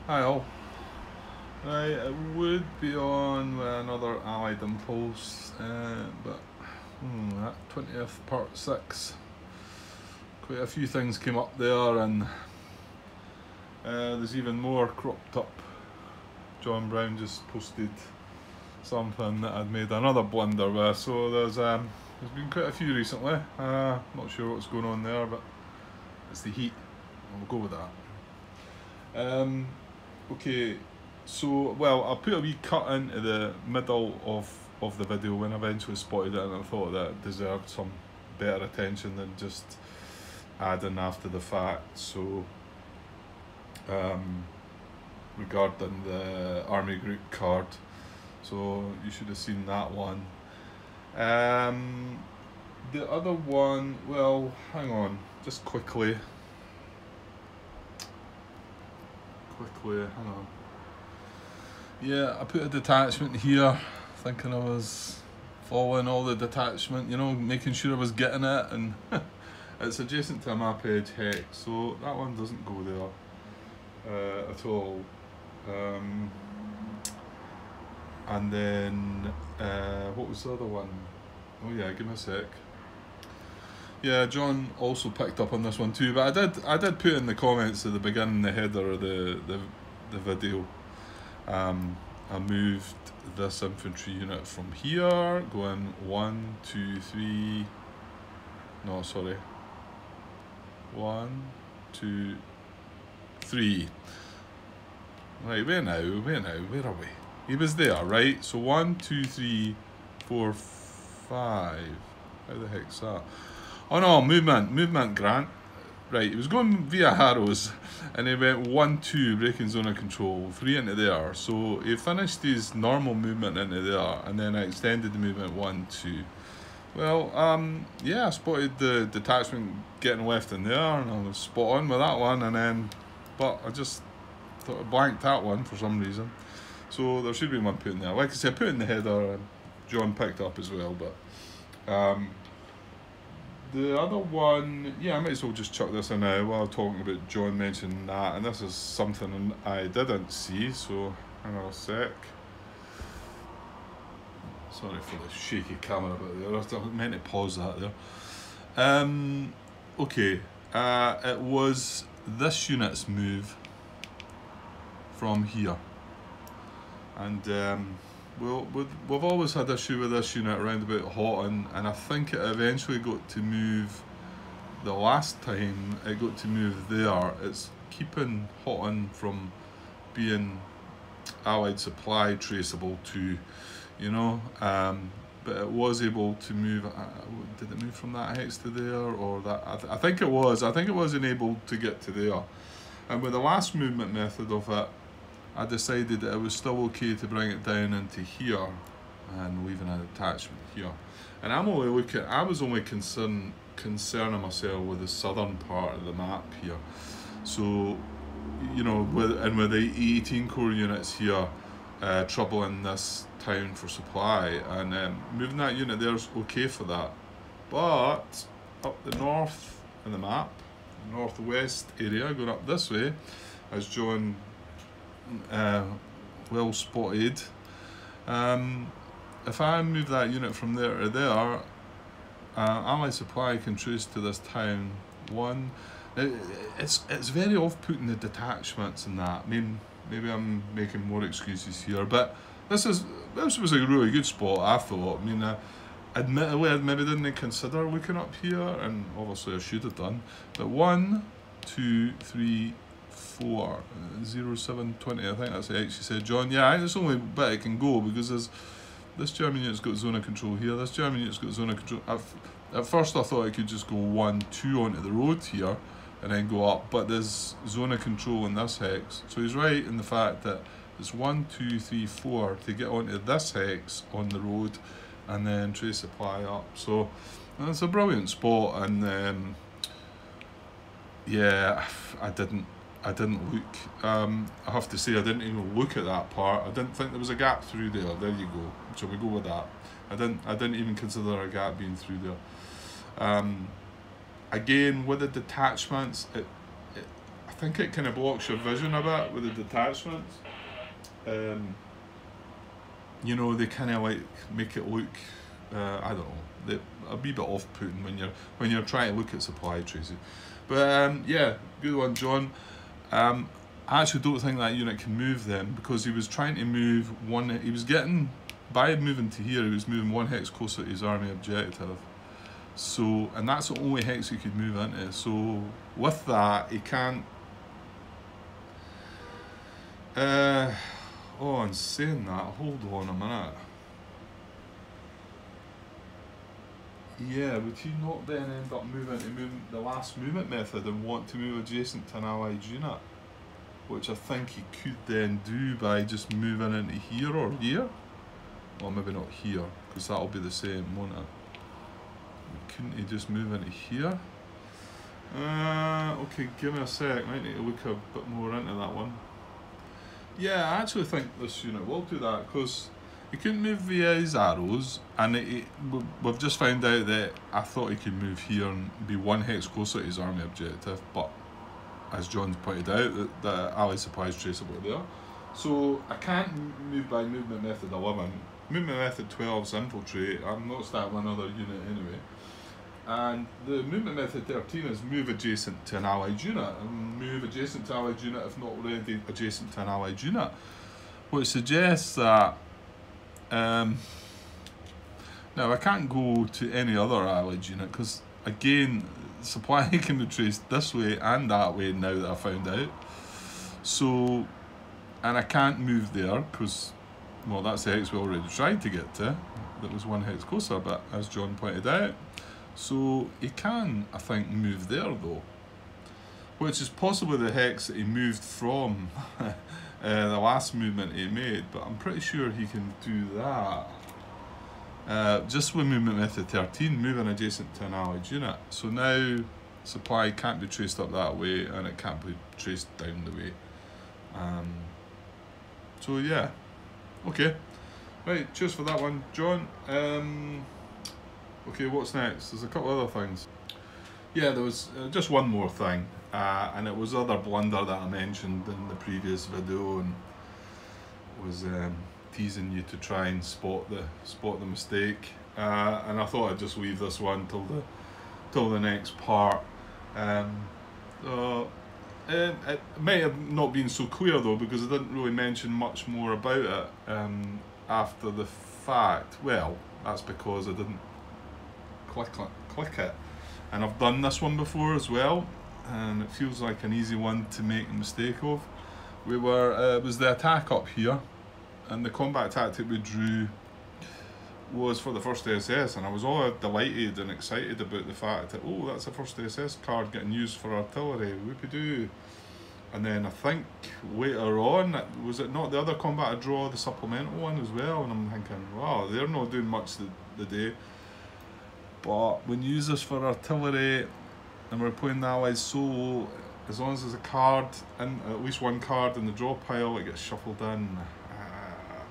Hi all. Right, it would be on with another Allied Impulse, but that 20th part 6, quite a few things came up there, and there's even more cropped up. John Brown just posted something that I'd made another blunder with, so there's been quite a few recently. Not sure what's going on there, but it's the heat. We'll go with that. Okay. So, well, I put a wee cut into the middle of the video when I eventually spotted it, and I thought that it deserved some better attention than just adding after the fact. So, regarding the Army Group card, so you should have seen that one. The other one, well, hang on, just quickly, hang on. Yeah, I put a detachment here, thinking I was following all the detachment, you know, making sure I was getting it, and it's adjacent to a map edge hex, so that one doesn't go there at all. And then, what was the other one? Oh yeah, give me a sec. Yeah, John also picked up on this one too, but I did put in the comments at the beginning, the header of the video. I moved this infantry unit from here, going 1, 2, 3. No, sorry. 1, 2, 3. Right, where are we? He was there, right? So 1, 2, 3, 4, 5. How the heck's that? Oh no, movement, Grant. Right, he was going via Harrows, and he went 1, 2, breaking zone of control, 3 into there. So he finished his normal movement into there, and then I extended the movement 1, 2. Well, yeah, I spotted the detachment getting left in there, and I was spot on with that one, and then, but I just thought I blanked that one for some reason. So there should be one put in there. Like I said, I put in the header, and John picked up as well, but the other one, yeah, I might as well just chuck this in now while talking about John mentioning that, and this is something I didn't see, so hang on a sec. Sorry for the shaky camera bit there, I meant to pause that there. Okay, it was this unit's move from here, and well, we've always had issue with this unit around about Houghton, and I think it eventually got to move, the last time it got to move there. It's keeping Houghton from being Allied supply traceable to, you know, but it was able to move, did it move from that hex to there, or that, I think it was enabled to get to there. And with the last movement method of it, I decided that it was still okay to bring it down into here and leaving an attachment here. And I was only concerning myself with the southern part of the map here. So, you know, with the 18 core units here troubling this town for supply, and moving that unit there is okay for that. But up the north in the map, northwest area, going up this way, as John well spotted, if I move that unit from there to there, Allied supply can trace to this town. One, it's very off-putting, the detachments and that. I mean, maybe I'm making more excuses here, but this was a really good spot, I thought. I mean, admittedly, I maybe didn't consider looking up here, and obviously I should have done. But 1, 2, 3, 4, 0, 7, 20, I think that's the X you said, John. Yeah, I think it's the only bit it can go, because this German unit's got zone of control here, this German unit's got zone of control. At first I thought I could just go 1, 2 onto the road here, and then go up, but there's zone of control in this hex. So he's right in the fact that it's 1, 2, 3, 4 to get onto this hex on the road, and then trace supply up. So it's a brilliant spot, and yeah, I didn't look. I have to say, I didn't even look at that part. I didn't think there was a gap through there. There you go. Shall we go with that? I didn't even consider a gap being through there. Again, with the detachments, I think it kind of blocks your vision a bit with the detachments. You know, they kind of like make it look, I don't know, they're a wee bit off-putting when you're trying to look at supply traces. But yeah, good one, John. I actually don't think that unit can move them, because he was trying to move one. He was getting, by moving to here, he was moving one hex closer to his army objective. So, and that's the only hex he could move into. So with that, he can't. Oh, and saying that, hold on a minute. Yeah, would he not then end up moving to the last movement method and want to move adjacent to an allied unit? Which I think he could then do by just moving into here or here. Well, maybe not here, because that'll be the same, won't it? Couldn't he just move into here? Okay, give me a sec. Might need to look a bit more into that one. Yeah, I actually think this unit will do that, because he couldn't move via his arrows, and we've just found out that I thought he could move here and be one hex closer to his army objective, but as John's pointed out, the ally supply is traceable there. So I can't move by movement method 11. Movement method 12 is infiltrate. I'm not starting another unit anyway. And the movement method 13 is move adjacent to an allied unit, and move adjacent to an allied unit if not already adjacent to an allied unit, which suggests that now I can't go to any other allied unit, because again, supply can be traced this way and that way now that I found out. So, and I can't move there because, well, that's the hex we already tried to get to. That was one hex closer, but as John pointed out. So he can, I think, move there though, which is possibly the hex that he moved from the last movement he made, but I'm pretty sure he can do that. Just with movement method 13, moving adjacent to an allied unit. So now supply can't be traced up that way, and it can't be traced down the way. So yeah, okay, right, cheers for that one, John. Okay, what's next? There's a couple other things. Yeah, there was just one more thing, and it was other blunder that I mentioned in the previous video, and was teasing you to try and spot the mistake. And I thought I'd just leave this one till the next part. It may have not been so clear though, because I didn't really mention much more about it after the fact. Well, that's because I didn't click it, and I've done this one before as well, and it feels like an easy one to make a mistake of. It was the attack up here, and the combat tactic we drew was for the 1st SS, and I was all delighted and excited about the fact that, oh, that's a 1st SS card getting used for artillery, whoopie-doo. And then I think later on, was it not the other combat I draw, the supplemental one as well, and I'm thinking, wow, they're not doing much the day. But when you use this for artillery and we're playing the allies solo, as long as there's a card, and at least one card in the draw pile, it gets shuffled in.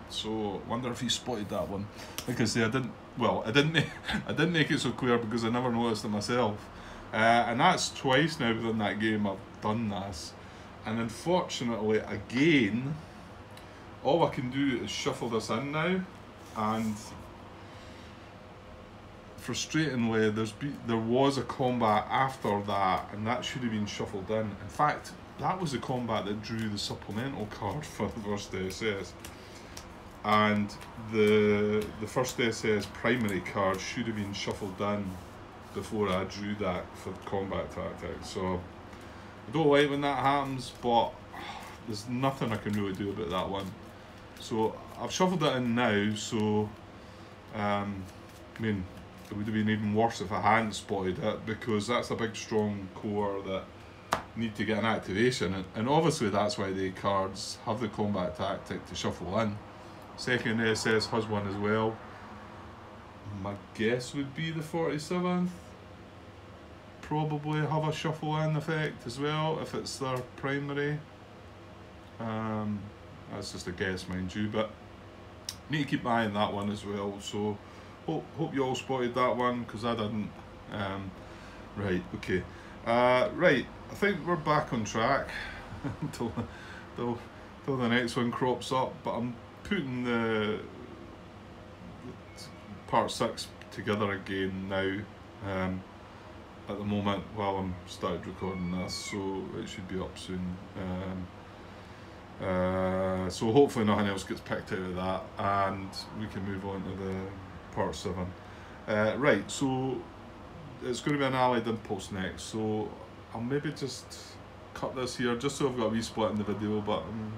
So wonder if he spotted that one. Like I say, I didn't make it so clear because I never noticed it myself. And that's twice now within that game I've done this. And unfortunately, again, all I can do is shuffle this in now, and frustratingly, there was a combat after that, and that should have been shuffled in. In fact, that was the combat that drew the supplemental card for the 1st SS, and the 1st SS primary card should have been shuffled in before I drew that for the combat tactic. So I don't like when that happens, but there's nothing I can really do about that one. So I've shuffled it in now, so I mean, it would have been even worse if I hadn't spotted it, because that's a big strong core that need to get an activation, and obviously that's why the cards have the combat tactic to shuffle in. 2nd SS has one as well. My guess would be the 47th probably have a shuffle in effect as well if it's their primary. That's just a guess, mind you, but need to keep my eye on that one as well. So hope you all spotted that one, because I didn't. Right, okay. Right, I think we're back on track until the next one crops up, but I'm putting the part 6 together again now at the moment while I'm started recording this, so it should be up soon. So hopefully nothing else gets picked out of that and we can move on to the part 7. Right, so it's going to be an allied impulse next, so I'll maybe just cut this here just so I've got a wee split in the video, but I'm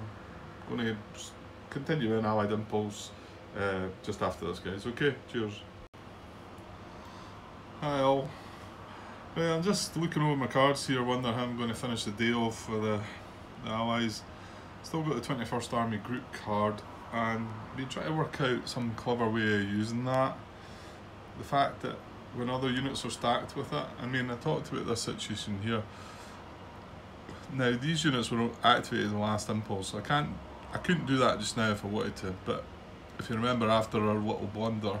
going to continue an allied impulse just after this, guys. Okay, cheers. Hi all. I'm just looking over my cards here, wondering how I'm going to finish the day off for the allies. Still got the 21st Army group card and been trying to work out some clever way of using that. The fact that when other units are stacked with it, I mean, I talked about this situation here. Now these units were activated in the last impulse. I couldn't do that just now if I wanted to, but if you remember after our little blunder,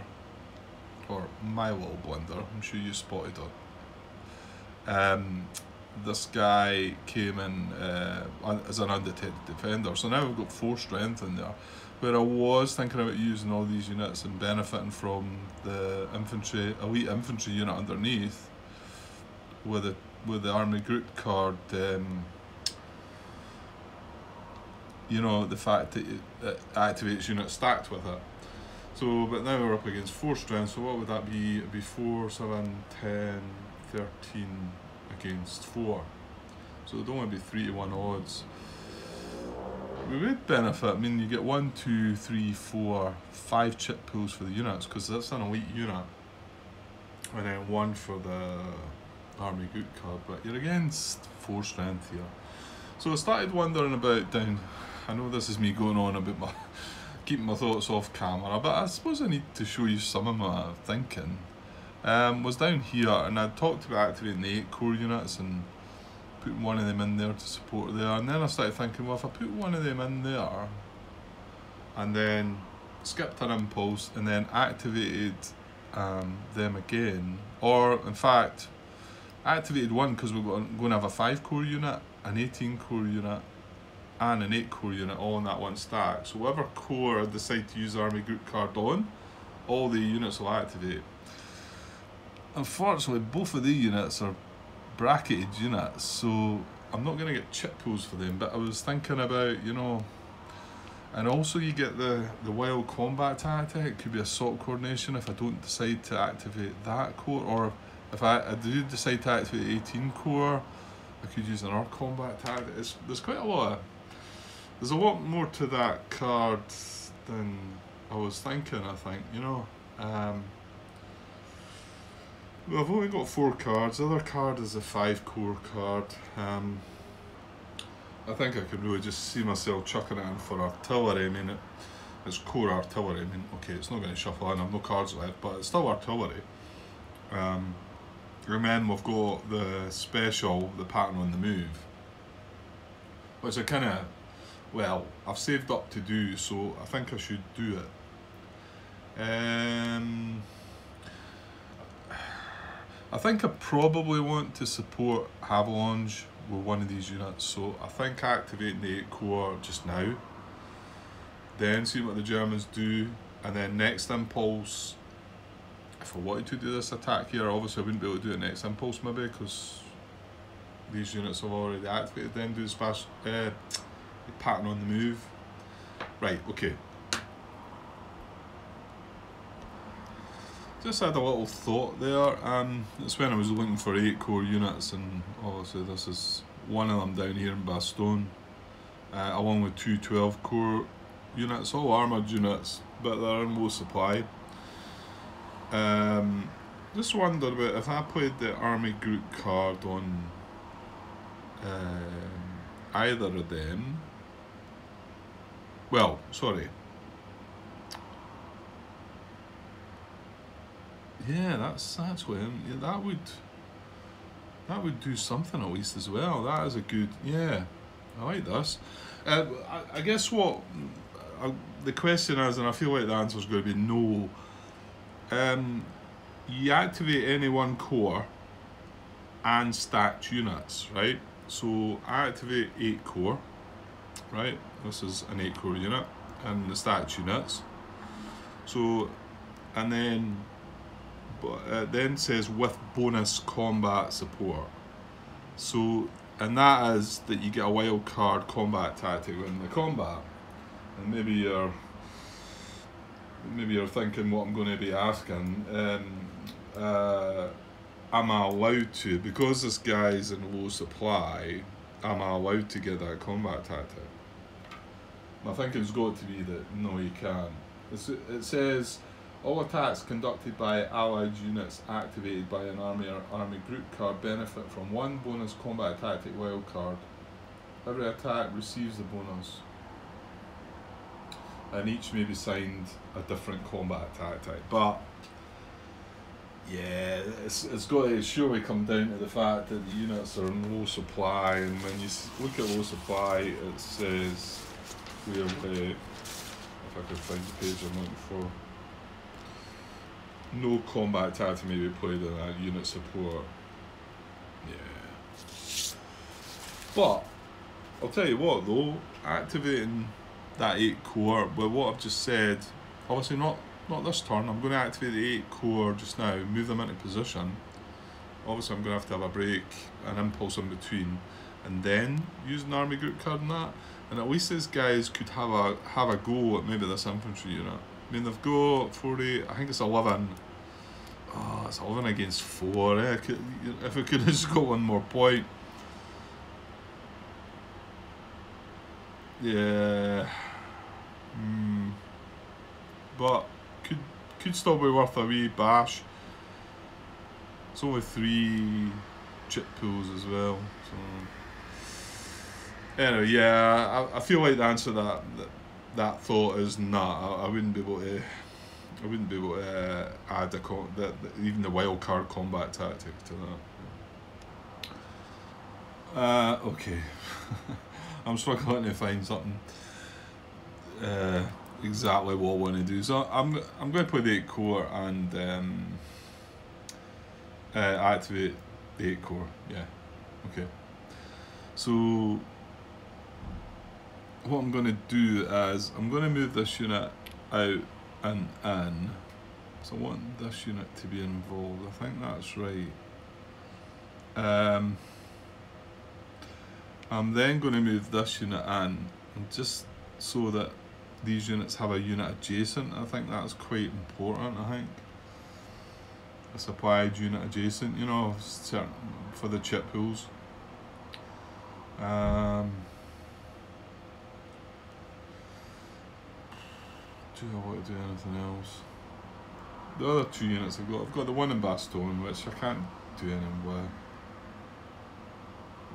or my little blunder, I'm sure you spotted it. This guy came in as an undetected defender, so now we've got 4 strength in there, where I was thinking about using all these units and benefiting from the infantry, elite infantry unit underneath with the army group card. You know, the fact that it activates units stacked with it. So, but now we're up against 4 strength, so what would that be? It'd be 4, 7, 10, 13 against 4. So it'd only be 3 to 1 odds. We would benefit, I mean, you get 1, 2, 3, 4, 5 chip pools for the units, because that's an elite unit. And then 1 for the army group card, but you're against 4 strength here. So I started wondering about down, I know this is me going on about keeping my thoughts off camera, but I suppose I need to show you some of my thinking. Was down here, and I talked about activating the 8 core units and putting one of them in there to support there, and then I started thinking, well, if I put one of them in there and then skipped an impulse and then activated them again, or in fact activated one because we're going to have a 5 core unit, an 18 core unit and an 8 core unit all in that one stack, so whatever core I decide to use the army group card on, all the units will activate. Unfortunately, both of the units are bracketed units, so I'm not going to get chip pools for them, but I was thinking about, you know, and also you get the wild combat tactic. It could be assault coordination if I don't decide to activate that core, or if I do decide to activate the 18 core, I could use another combat tactic. There's quite a lot there's a lot more to that card than I was thinking, I think, you know. Well, I've only got 4 cards. The other card is a 5 core card. I think I could really just see myself chucking it in for artillery. I mean, it's core artillery. I mean, okay, it's not going to shuffle in, I've no cards left, but it's still artillery. And then we've got the special, the pattern on the move, which I kind of, well, I've saved up to do, so I think I should do it. I think I probably want to support Avalanche with one of these units, so I think activating the 8 core just now, then see what the Germans do, and then next impulse, if I wanted to do this attack here, obviously I wouldn't be able to do it next impulse maybe, because these units have already activated, then do the pattern on the move. Right, okay. Just had a little thought there. It's when I was looking for 8 core units, and obviously this is one of them down here in Bastogne, along with 2 12 core units, all armoured units, but they're in low supply. Just wondered about if I played the army group card on either of them. Well, sorry. Yeah, that's what that would do something at least as well. That is a good, yeah, I like this. I guess what the question is, and I feel like the answer is going to be no. You activate any one core, and stacked units, right? So I activate 8 core, right? This is an 8 core unit, and the stacked units. So, and then it then says with bonus combat support. So, and that is that you get a wild card combat tactic in the combat. And maybe you're thinking what I'm going to be asking. Am I allowed to, because this guy's in low supply, am I allowed to get that combat tactic? My thinking's got to be that no, you can't. It says all attacks conducted by allied units activated by an army or army group card benefit from 1 bonus combat tactic wild card. Every attack receives the bonus, and each may be signed a different combat tactic. But yeah, it's got to surely come down to the fact that the units are in low supply, and when you look at low supply, it says clearly, if I could find the page I'm looking for, no combat tactic may be played in that unit support. Yeah. But I'll tell you what though, activating that 8 core, but what I've just said, obviously not this turn, I'm going to activate the 8 core just now, move them into position. Obviously I'm going to have a break, an impulse in between, and then use an army group card in that. And at least these guys could have a go at maybe this infantry unit. I mean, they've got 40, I think it's 11. Oh, it's 11 against 4. Eh? If we could have just got one more point. Yeah. But could still be worth a wee bash. It's only 3 chip pools as well. So anyway, yeah, I feel like the answer to that thought is not. I wouldn't be able to. I wouldn't be able to add even the wild card combat tactic to that. Okay. I'm struggling to find something exactly what I want to do. So I'm going to play the 8 core and activate the 8 core. Yeah. Okay. So what I'm going to do is I'm going to move this unit out and in. So I want this unit to be involved. I think that's right. I'm then going to move this unit in, and just so that these units have a unit adjacent. I think that's quite important. I think a supplied unit adjacent, you know, certain for the chip pools. Do I want to do anything else? The other 2 units I've got the one in Bastogne, which I can't do anything with.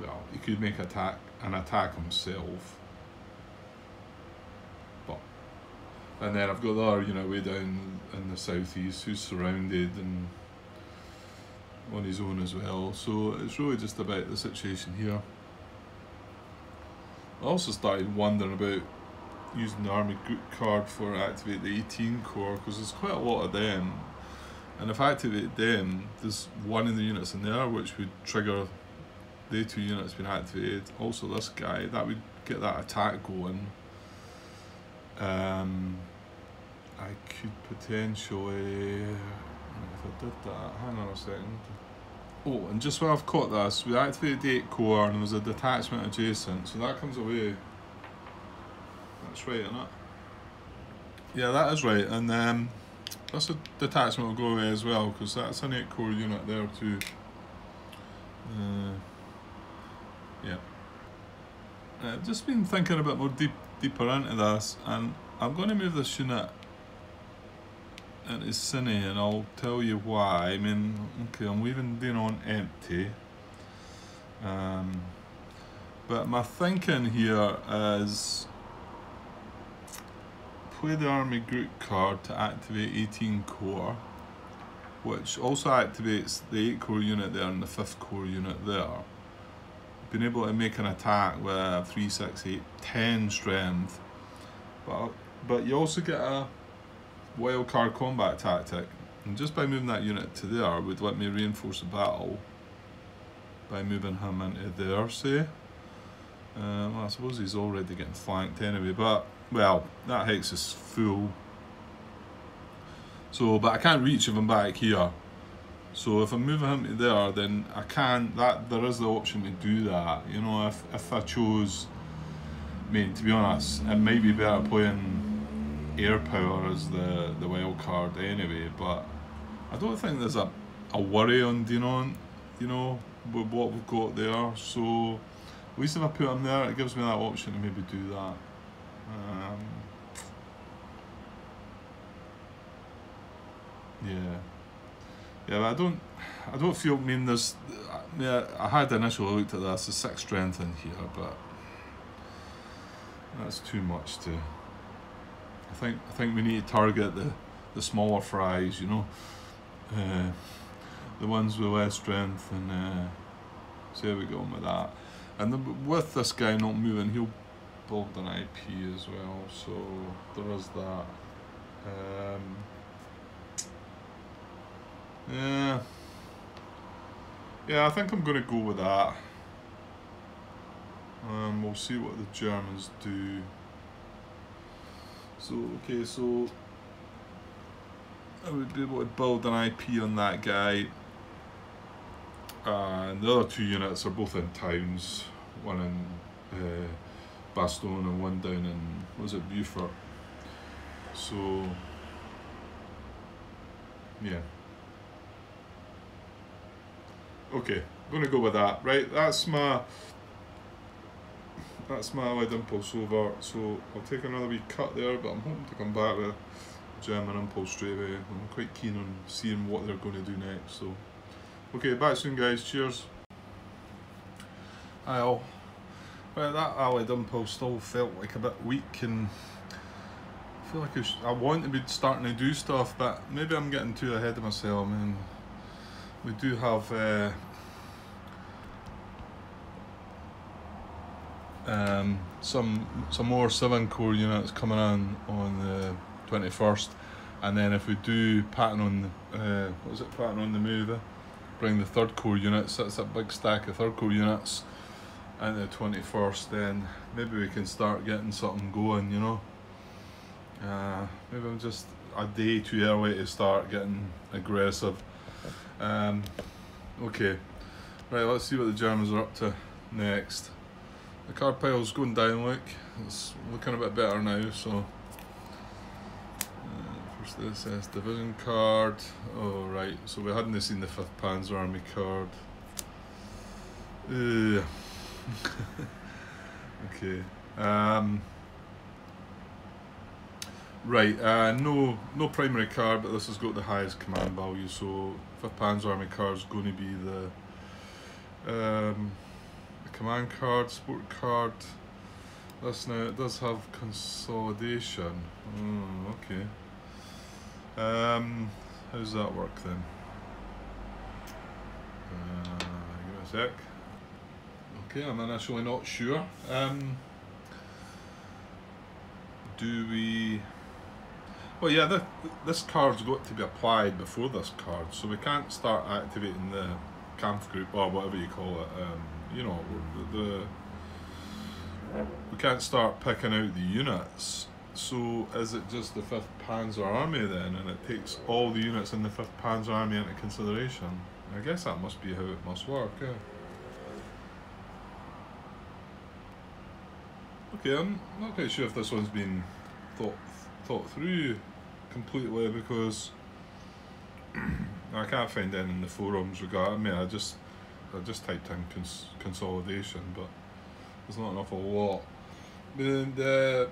Well, he could make an attack himself. But and then I've got the other unit way down in the southeast who's surrounded and on his own as well. So it's really just about the situation here. I also started wondering about using the army group card for activate the 18 core, because there's quite a lot of them, and if I activate them, there's one of the units in there which would trigger the 2 units being activated. Also this guy, that would get that attack going. I could potentially, if I did that, hang on a second. Oh, and just while I've caught this, we activated the 8 core and there was a detachment adjacent, so that comes away. That's right, isn't it? Yeah, that is right, and this detachment will go away as well, because that's an 8 core unit there too. Yeah. I've just been thinking a bit more deeper into this, and I'm going to move this unit into Cine, and I'll tell you why. I mean, okay, I'm leaving Dean on empty. But my thinking here is play the army group card to activate 18 core, which also activates the 8 core unit there and the 5th core unit there. Being able to make an attack with 3, 6, 8, 10 strength, but you also get a wild card combat tactic, and just by moving that unit to there would let me reinforce the battle by moving him into there, say. Well, I suppose he's already getting flanked anyway, but, well, that hex is full. So, but I can't reach if I'm back here. So if I'm moving him to there, then I can, there is the option to do that. You know, if I chose, I mean, to be honest, it might be better playing air power as the wild card anyway, but I don't think there's a worry on Dinon, you know, with what we've got there. So at least if I put him there, it gives me that option to maybe do that. Yeah, but I don't feel, I mean, there's, yeah, I had initially looked at this, there's 6 strength in here, but that's too much to, I think we need to target the smaller fries, you know, the ones with less strength, and see how we go on with that. And with this guy not moving, he'll build an IP as well, so there is that. Yeah, I think I'm going to go with that. We'll see what the Germans do. So, okay, so I would be able to build an IP on that guy. And the other 2 units are both in towns. One in Bastogne and one down in, was it Beaufort? So, yeah. Okay, I'm going to go with that. Right, that's my Allied impulse over. So I'll take another wee cut there, but I'm hoping to come back with German impulse straight away. I'm quite keen on seeing what they're going to do next. So, okay, back soon, guys. Cheers. Hi all. Well, that Allied impulse still felt like a bit weak, and I feel like I want to be starting to do stuff, but maybe I'm getting too ahead of myself. I mean, we do have some more 7 core units coming on the 21st, and then if we do pattern on pattern on the move, bring the 3rd core units, that's a big stack of 3rd core units, and the 21st, then maybe we can start getting something going, you know. Maybe I'm just a day too early to start getting aggressive. Okay, right, let's see what the Germans are up to next. The card pile's going down, look, it's looking a bit better now, so first this SS division card. Oh right, so we hadn't seen the 5th Panzer Army card. Okay, right, no primary card, but this has got the highest command value, so 5th Panzer Army card is going to be the command card, sport card. This now, it does have consolidation. Oh, okay. How's that work then? Give me a sec. Okay, I'm initially not sure. Do we... Well, yeah, this card's got to be applied before this card, so we can't start activating the Kampf group, or whatever you call it. You know, we can't start picking out the units. So is it just the 5th Panzer Army then, and it takes all the units in the 5th Panzer Army into consideration? I guess that must be how it must work, yeah. Okay, I'm not quite sure if this one's been thought through completely, because I can't find any in the forums regarding me. I just typed in consolidation, but there's not an awful lot. The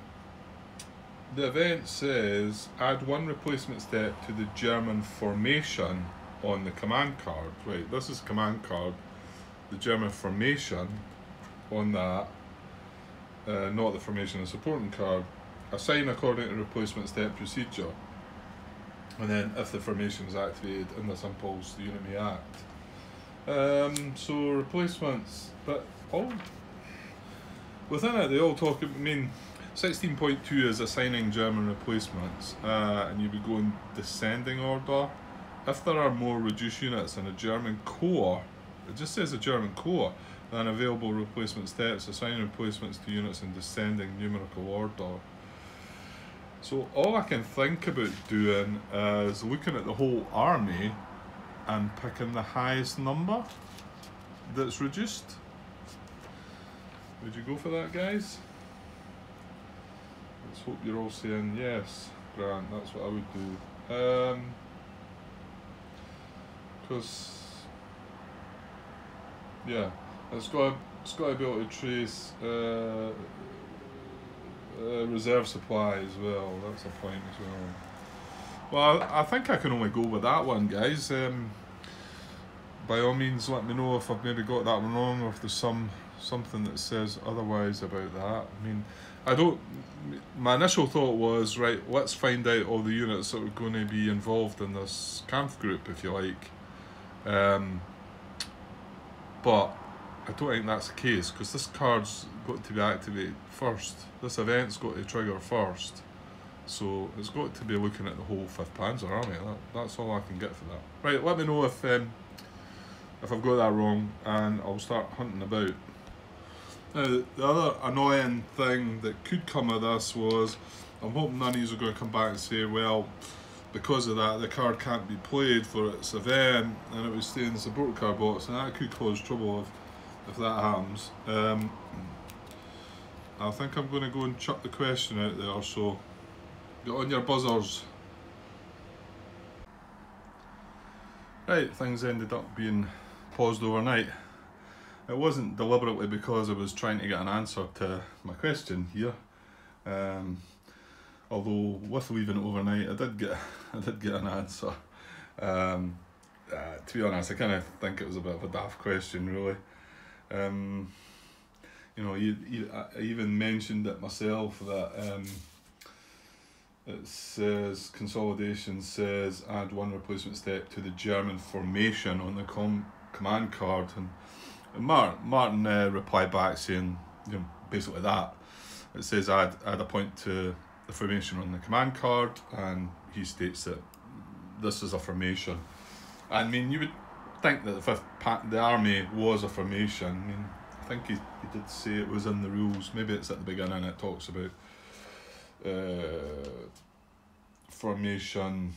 event says add 1 replacement step to the German formation on the command card. Right, this is command card. The German formation on that, not the formation of supporting card. Assign according to replacement step procedure. And then if the formation is activated in this impulse, the unit may act. So replacements, but all within it they all talk. I mean, 16.2 is assigning German replacements, and you'll be going descending order. If there are more reduced units in a German corps It just says a German Corps, and available replacement steps, assigning replacements to units in descending numerical order. So all I can think about doing is looking at the whole army and picking the highest number that's reduced. Would you go for that, guys? Let's hope you're all saying yes, Grant, that's what I would do. Because, yeah, it's got to be able to trace reserve supply as well. That's a point as well. Well, I think I can only go with that one, guys. By all means, let me know if I've maybe got that one wrong, or if there's something that says otherwise about that. I mean, my initial thought was, right, let's find out all the units that are going to be involved in this Kampf group, if you like. But I don't think that's the case, because this card's got to be activated first. This event's got to trigger first. So it's got to be looking at the whole 5th Panzer Army. That's all I can get for that. Right, let me know if I've got that wrong, and I'll start hunting about. Now, the other annoying thing that could come of this was, I'm hoping none of you are going to come back and say, well, because of that, the card can't be played for its event, and it would stay in the support card box, and that could cause trouble if that happens. I think I'm going to go and chuck the question out there, so get on your buzzers. Right, things ended up being paused overnight. It wasn't deliberately because I was trying to get an answer to my question here. Although with leaving it overnight, I did get an answer. To be honest, I kind of think it was a bit of a daft question, really. You know, I even mentioned it myself that it says consolidation says add 1 replacement step to the German formation on the command card, and Martin replied back saying, you know, basically that. It says add a point to the formation on the command card, and he states that this is a formation. I mean, you would think that the army was a formation. I mean, I think he did say it was in the rules. Maybe it's at the beginning. It talks about formation.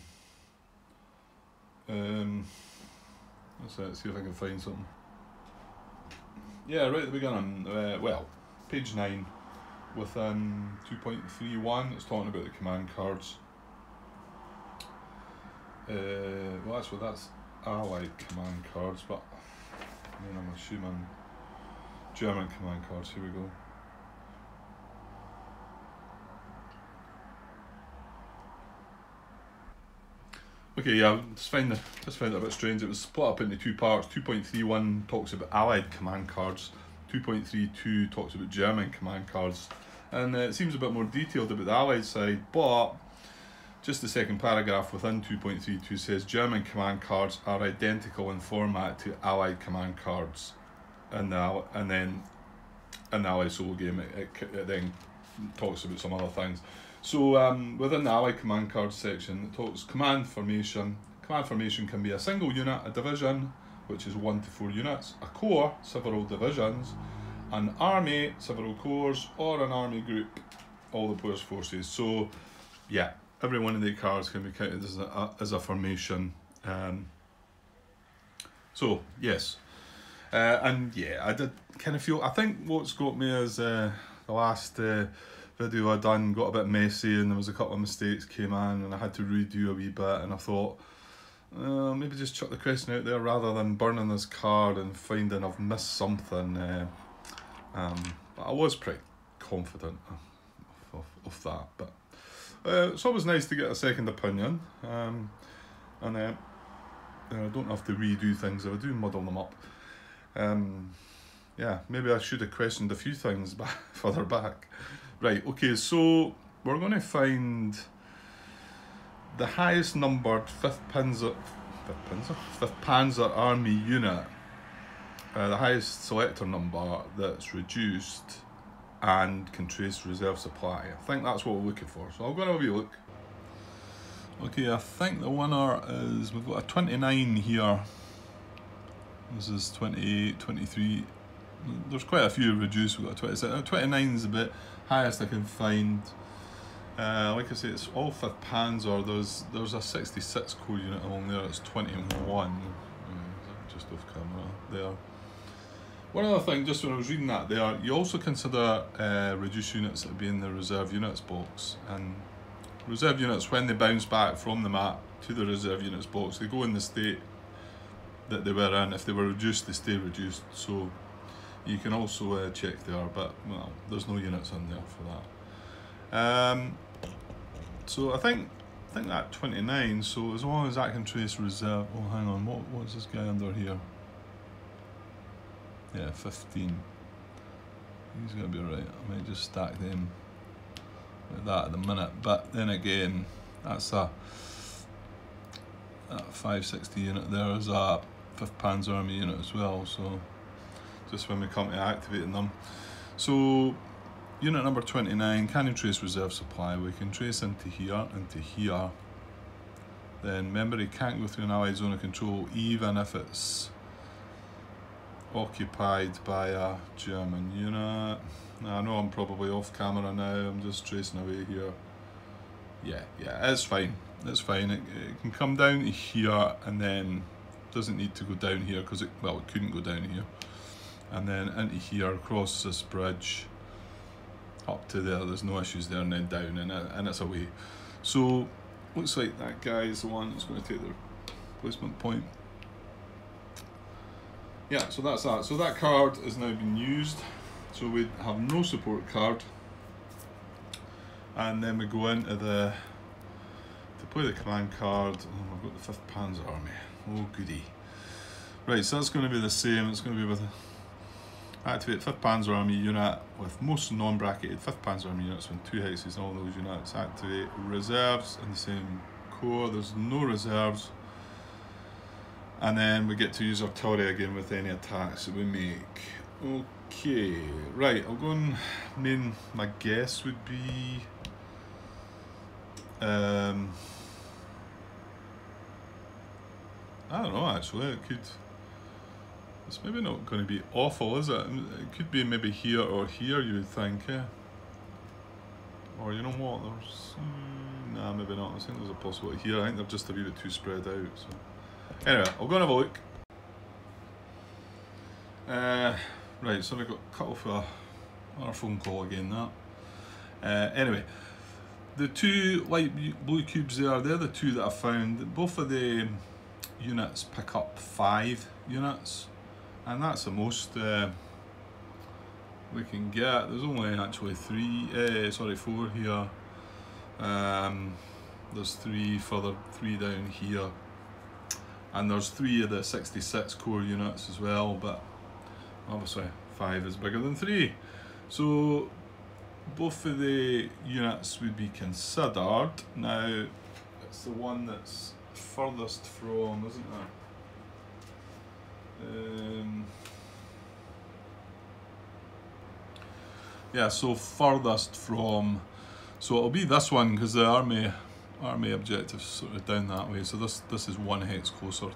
Let's see if I can find something. Yeah, right at the beginning. Well, page 9. Within 2.31, it's talking about the command cards. Well, that's Allied command cards, but I mean, I'm assuming German command cards. Here we go. Okay, yeah, just found it a bit strange. It was split up into 2 parts. 2.31 talks about Allied command cards. 2.32 talks about German command cards, and it seems a bit more detailed about the Allied side, but just the second paragraph within 2.32 says German command cards are identical in format to Allied command cards, and then in the Allied solo game it then talks about some other things. So within the Allied command cards section, it talks command formation. Command formation can be a single unit, a division, which is 1 to 4 units, a corps, several divisions, an army, several corps, or an army group, all the players' forces. So, yeah, every one of the cards can be counted as a formation. So, yes. And yeah, I did kind of feel, I think what's got me is the last video I done got a bit messy, and there was a couple of mistakes came in, and I had to redo a wee bit, and I thought, maybe just chuck the question out there rather than burning this card and finding I've missed something. But I was pretty confident of that. But it's always nice to get a second opinion, and I don't have to redo things if I do muddle them up. Yeah, maybe I should have questioned a few things further back. Right, okay, so we're going to find the highest numbered 5th Panzer Army unit, the highest selector number that's reduced and can trace reserve supply. I think that's what we're looking for, so I'll go and have a wee look. Okay, I think the winner is, we've got a 29 here. This is 28, 23. There's quite a few reduced. We've got 26. 29 is a bit highest I can find. Like I say, it's all 5th Panzer. There's a 66 core unit along there. It's 21. Just off camera there. One other thing, just when I was reading that there, you also consider reduced units that would be in the reserve units box. And reserve units, when they bounce back from the map to the reserve units box, they go in the state that they were in. If they were reduced, they stay reduced. So you can also check there, but well, there's no units in there for that. So I think that 29. So as long as that can trace reserve. Oh, hang on. What's this guy under here? Yeah, 15. He's gonna be right. I might just stack them like that at the minute. But then again, that's that 560 unit there is a 5th Panzer Army unit as well. So just when we come to activating them. So unit number 29, can you trace reserve supply? We can trace into here, Then remember, he can't go through an allied zone of control even if it's occupied by a German unit. Now, I know I'm probably off camera now, I'm just tracing away here. Yeah, it's fine. It's fine. It can come down to here and then doesn't need to go down here because it couldn't go down here. And then into here, across this bridge, up to there, there's no issues there, and then down, and it's away. So, looks like that guy is the one that's going to take the replacement point. Yeah, so that's that. So that card has now been used. So we have no support card. And then we go into to play the command card. Oh, I've got the 5th Panzer Army. Oh, goody. Right, so that's going to be the same. It's going to be with activate 5th Panzer Army unit with most non-bracketed 5th Panzer Army units on 2 hexes and all those units. Activate reserves in the same core. There's no reserves. And then we get to use artillery again with any attacks that we make. Okay, right, I'll go and my guess would be I don't know actually, it's maybe not going to be awful, is it? It could be maybe here or here, you would think, eh? Or you know what, there's, nah, maybe not. I think there's a possibility here. I think they're just a wee bit too spread out, so. Anyway, I'll go and have a look. Right, so I got cut off our phone call again, that. Anyway, the 2 light blue cubes there, they're the 2 that I found. Both of the units pick up 5 units, and that's the most we can get. There's only actually 4 here. There's 3 further, 3 down here. And there's 3 of the 66 core units as well, but obviously 5 is bigger than 3. So both of the units would be considered. Now it's the one that's furthest from, isn't it? Yeah, so furthest from, so it'll be this one because the army objectives sort of down that way, so this is 1 hex closer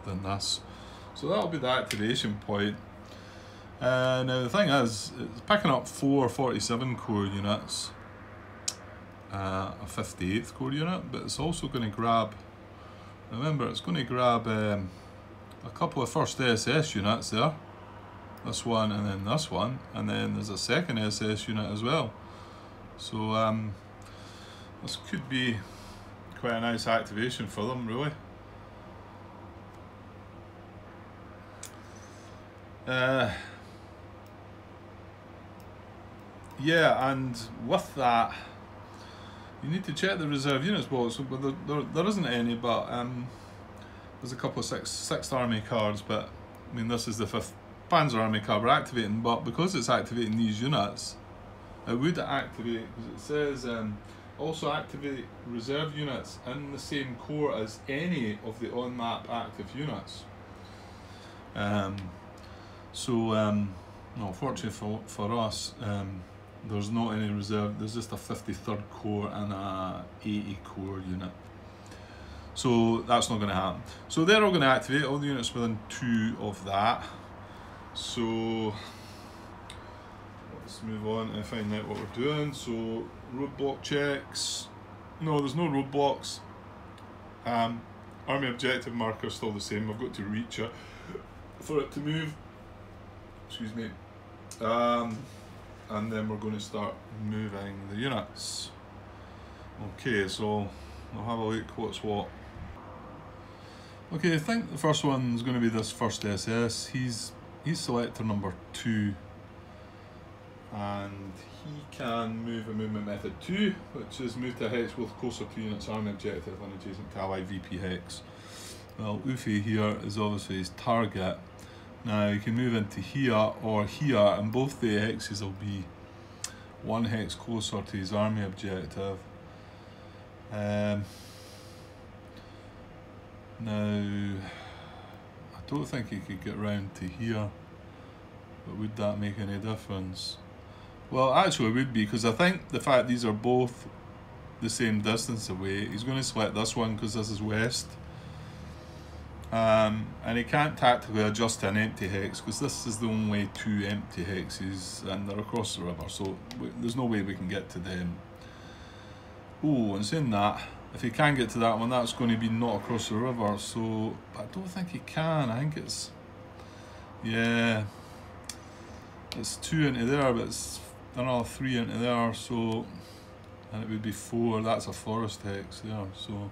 than this, so that'll be the activation point. Now the thing is, it's picking up 4 47 core units, a 58th core unit, but it's also going to grab, remember, it's going to grab a couple of 1st SS units there, this one and then this one, and then there's a 2nd SS unit as well. So this could be quite a nice activation for them, really. Yeah, and with that, you need to check the reserve units box, but there isn't any, but there's a couple of 6th Army cards, but I mean, this is the 5th Panzer Army card we're activating, but because it's activating these units, it would activate, because it says also activate reserve units in the same core as any of the on-map active units. No, fortunately for us, there's not any reserve. There's just a 53rd core and a 80 core unit. So that's not going to happen. So they're all going to activate, all the units within 2 of that. So let's move on and find out what we're doing. So roadblock checks. No, there's no roadblocks. Army objective marker still the same. I've got to reach it for it to move. Excuse me. And then we're going to start moving the units. Okay, so I'll have a look what's what. Okay, I think the first one's going to be this first SS. He's selector number 2, and he can move a movement method 2, which is move to a hex with closer to units army objective and adjacent to ally VP hex. Well, Ufi here is obviously his target. Now you can move into here or here, and both the hexes will be 1 hex closer to his army objective. Now, I don't think he could get round to here, but would that make any difference? Well, actually it would be, because I think the fact these are both the same distance away, he's going to select this one because this is west. And he can't tactically adjust to an empty hex because this is the only 2 empty hexes and they're across the river, so there's no way we can get to them. Oh, and saying that, if he can get to that one, that's going to be not across the river, so I don't think he can. I think it's, yeah, it's 2 into there, but it's another 3 into there, so, and it would be 4. That's a forest hex there. So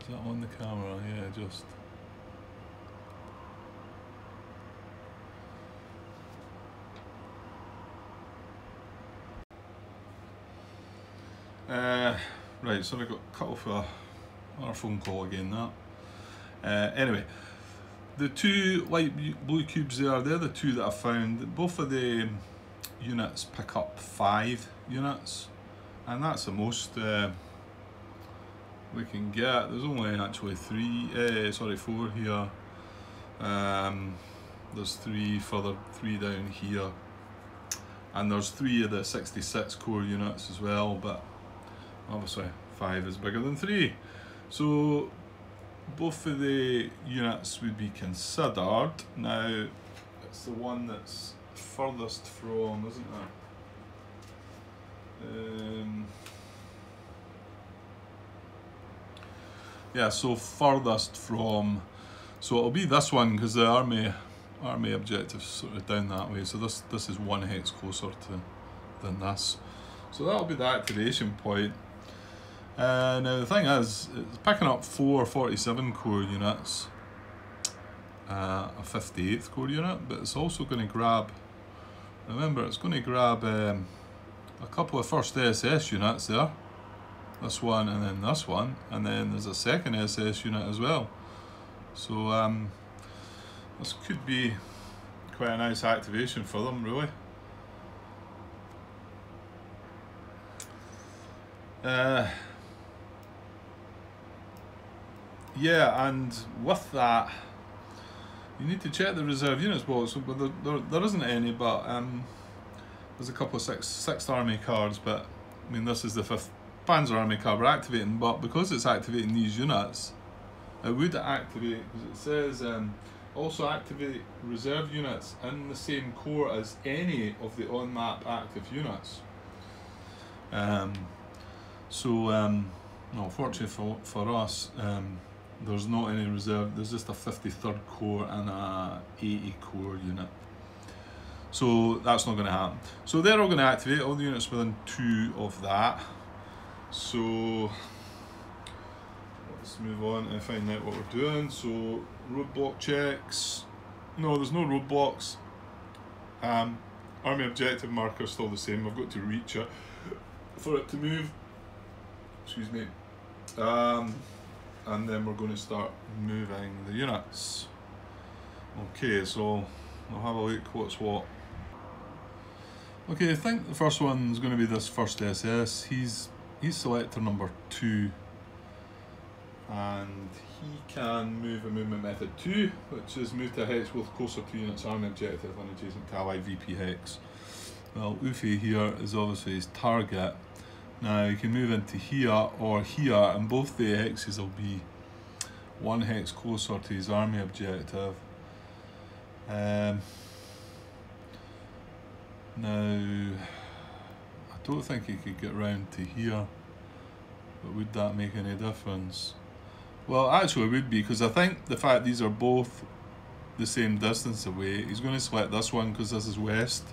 is that on the camera? Yeah, just. Right, so I got cut off our phone call again. That anyway, the 2 light blue cubes there, they're the 2 that I found. Both of the units pick up 5 units, and that's the most we can get. There's only actually 4 here. There's 3 further, 3 down here, and there's 3 of the 66 core units as well, but obviously 5 is bigger than 3. So both of the units would be considered. Now it's the one that's furthest from, isn't it? Yeah, so furthest from, so it'll be this one because the army objective's sort of down that way, so this is 1 hex closer than this, so that'll be the activation point. Now the thing is, it's picking up 4 47 core units, a 58th core unit, but it's also going to grab, remember, it's going to grab a couple of first SS units there, this one and then this one, and then there's a second SS unit as well. So this could be quite a nice activation for them, really. Yeah, and with that, you need to check the reserve units box, but there isn't any, but there's a couple of 6th army cards, but I mean this is the 5th Panzer army card we're activating, but because it's activating these units, it would activate, because it says also activate reserve units in the same core as any of the on-map active units. No, fortunately for us, there's not any reserve, there's just a 53rd core and a 80 core unit. So that's not going to happen. So they're all going to activate, all the units within 2 of that. So let's move on and find out what we're doing. So roadblock checks. No, there's no roadblocks. Army objective marker is still the same. I've got to reach it for it to move. Excuse me. And then we're going to start moving the units. Okay, so I'll have a look what's what. Okay, I think the first one's going to be this first SS. He's selector number 2, and he can move a movement method 2, which is move to a hex with closer to units army objective and adjacent to ally VP hex. Well, Ufi here is obviously his target. Now you can move into here or here, and both the hexes will be 1 hex closer to his army objective. Now, I don't think he could get round to here, but would that make any difference? Well, actually it would be, because I think the fact these are both the same distance away, he's going to select this one because this is west.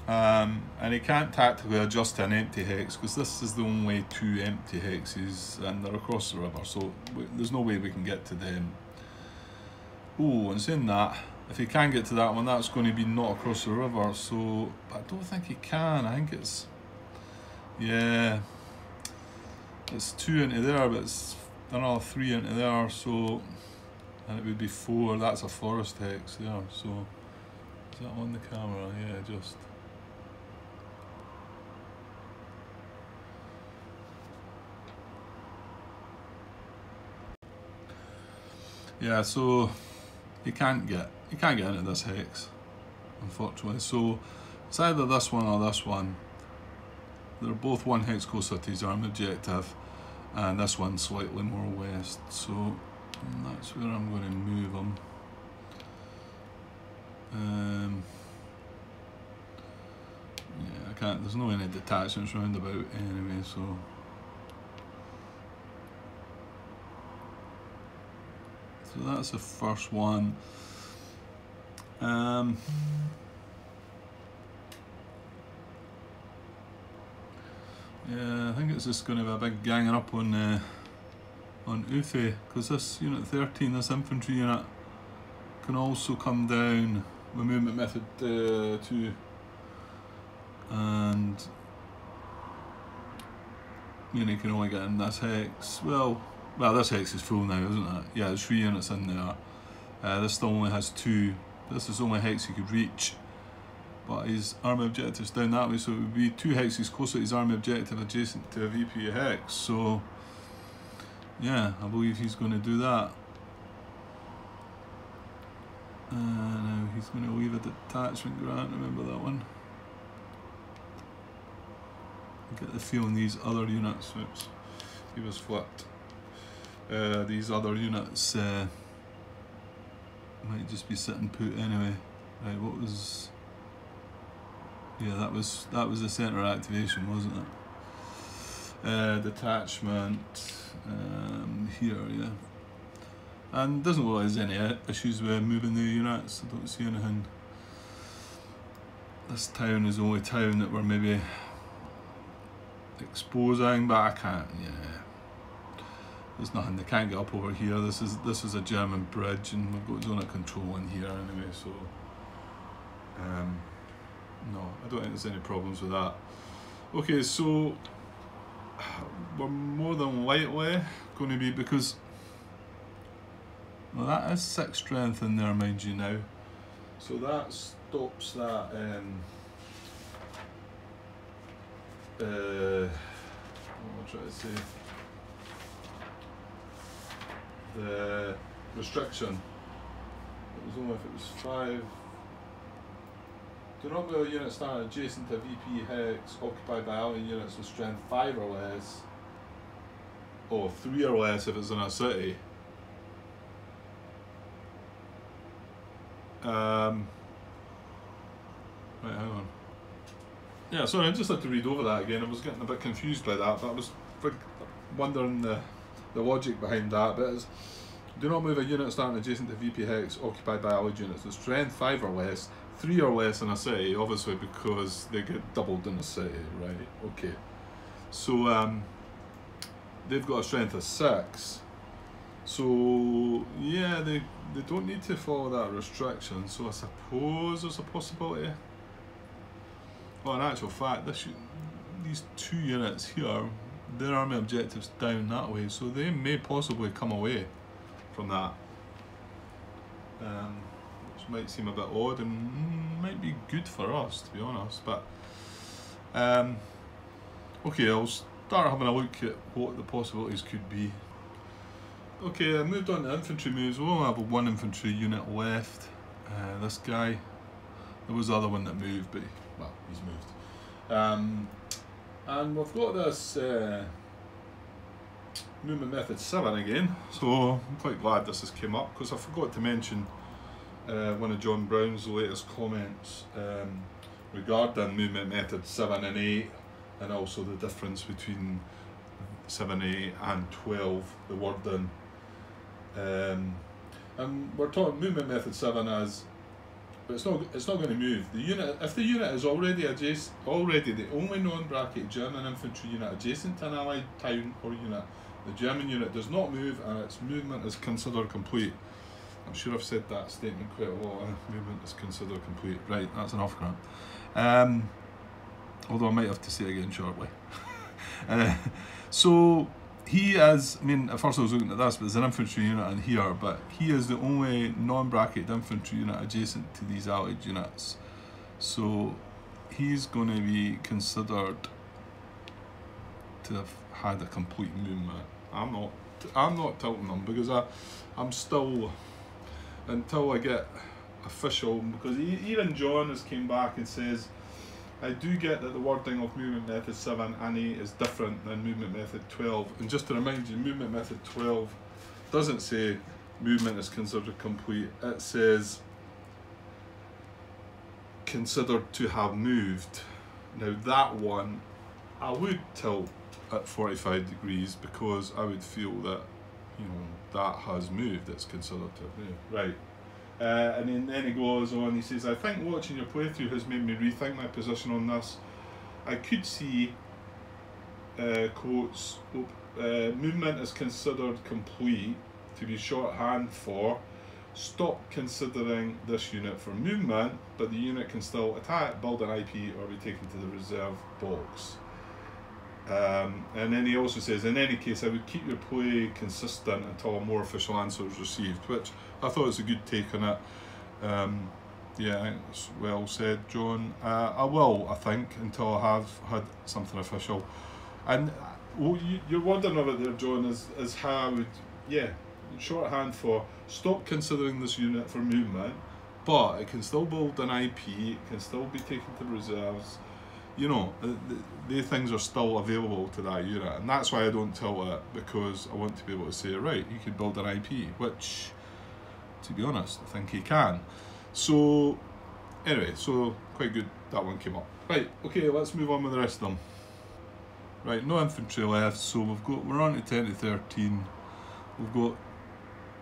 And he can't tactically adjust to an empty hex because this is the only 2 empty hexes and they're across the river, so there's no way we can get to them. Oh, and saying that, if he can get to that one, that's going to be not across the river, so I don't think he can. I think it's, yeah, it's 2 into there, but it's another 3 into there, so, and it would be 4. That's a forest hex there, so is that on the camera? Yeah, just. Yeah, so you can't get into this hex, unfortunately. So it's either this one or this one. They're both 1 hex closer to his arm objective, and this one's slightly more west. So that's where I'm going to move him. Yeah, I can't. There's no any detachments round about anyway, so. So that's the first one. Yeah, I think it's just going to be a big ganging up on Ufe, because this unit 13, this infantry unit, can also come down with movement method 2, and you know, you can only get in this hex. Well, this hex is full now, isn't it? Yeah, there's 3 units in there. This still only has 2. This is the only hex he could reach, but his army objective's down that way, so it would be 2 hexes closer to his army objective adjacent to a VP hex. So yeah, I believe he's going to do that. Now he's going to leave a detachment grant, remember that one. I get the feeling these other units, oops, he was flipped. These other units might just be sitting put anyway. Right, what was? Yeah, that was the centre activation, wasn't it? Detachment here, yeah. And doesn't look like there's any issues with moving the units. I don't see anything. This town is the only town that we're maybe exposing, but I can't. Yeah. There's nothing, they can't get up over here. This is a German bridge and we've got zone of control in here anyway, so no, I don't think there's any problems with that. Okay, so we're more than likely going to be, because well, that is 6 strength in there, mind you now, so that stops that what am I trying to say, the restriction. It was only if it was 5. Do not build a unit standing adjacent to VP hex occupied by ally units with strength 5 or less, or 3 or less if it's in a city. Right, hang on. Yeah, sorry, I just had to read over that again. I was getting a bit confused by that, but I was wondering the logic behind that. But it's, do not move a unit starting adjacent to VP hex occupied by allied units with strength 5 or less, 3 or less in a city, obviously because they get doubled in a city, right? Okay. So they've got a strength of 6. So yeah, they don't need to follow that restriction. So I suppose there's a possibility. Well, in actual fact, these 2 units here, their army objective's down that way, so they may possibly come away from that, which might seem a bit odd and might be good for us, to be honest. But okay, I'll start having a look at what the possibilities could be. Okay, I moved on to infantry moves. We'll only have 1 infantry unit left. This guy, there was the other one that moved, but well, he's moved. And we've got this movement method 7 again. So I'm quite glad this has come up, because I forgot to mention one of John Brown's latest comments regarding movement method 7 and 8, and also the difference between 7, 8 and 12, the wording. And we're talking movement method 7 as, but it's not going to move. The unit, if the unit is already the only non-bracketed German infantry unit adjacent to an Allied town or unit, the German unit does not move and its movement is considered complete. I'm sure I've said that statement quite a lot. Movement is considered complete. Right, that's enough, Grant. Although I might have to say it again shortly. So he is, I mean, at first I was looking at this, but there's an infantry unit in here, but he is the only non-bracketed infantry unit adjacent to these Allied units. So he's going to be considered to have had a complete movement. I'm not tilting him, because I'm still, until I get official, because even John has came back and says, I do get that the wording of movement method 7 and 8 is different than movement method 12. And just to remind you, movement method 12 doesn't say movement is considered complete. It says considered to have moved. Now that one, I would tilt at 45 degrees, because I would feel that, you know, that has moved, it's considered to have moved. Right. And then he goes on, he says, I think watching your playthrough has made me rethink my position on this. I could see, quotes, movement is considered complete to be shorthand for stop considering this unit for movement, but the unit can still attack, build an IP, or be taken to the reserve box. And then he also says, in any case, I would keep your play consistent until a more official answer is received, which I thought was a good take on it. Yeah, I think it's well said, John. I will, I think, until I have had something official. And your wording of it there, John, is how I would, yeah, shorthand for stop considering this unit for movement, but it can still build an IP, it can still be taken to reserves. You know, the things are still available to that unit, and that's why I don't tilt it, because I want to be able to say, right, you can build an IP, which, to be honest, I think he can. So, anyway, so quite good that one came up. Right, okay, let's move on with the rest of them. Right, no infantry left, so we're on to 10 to 13. We've got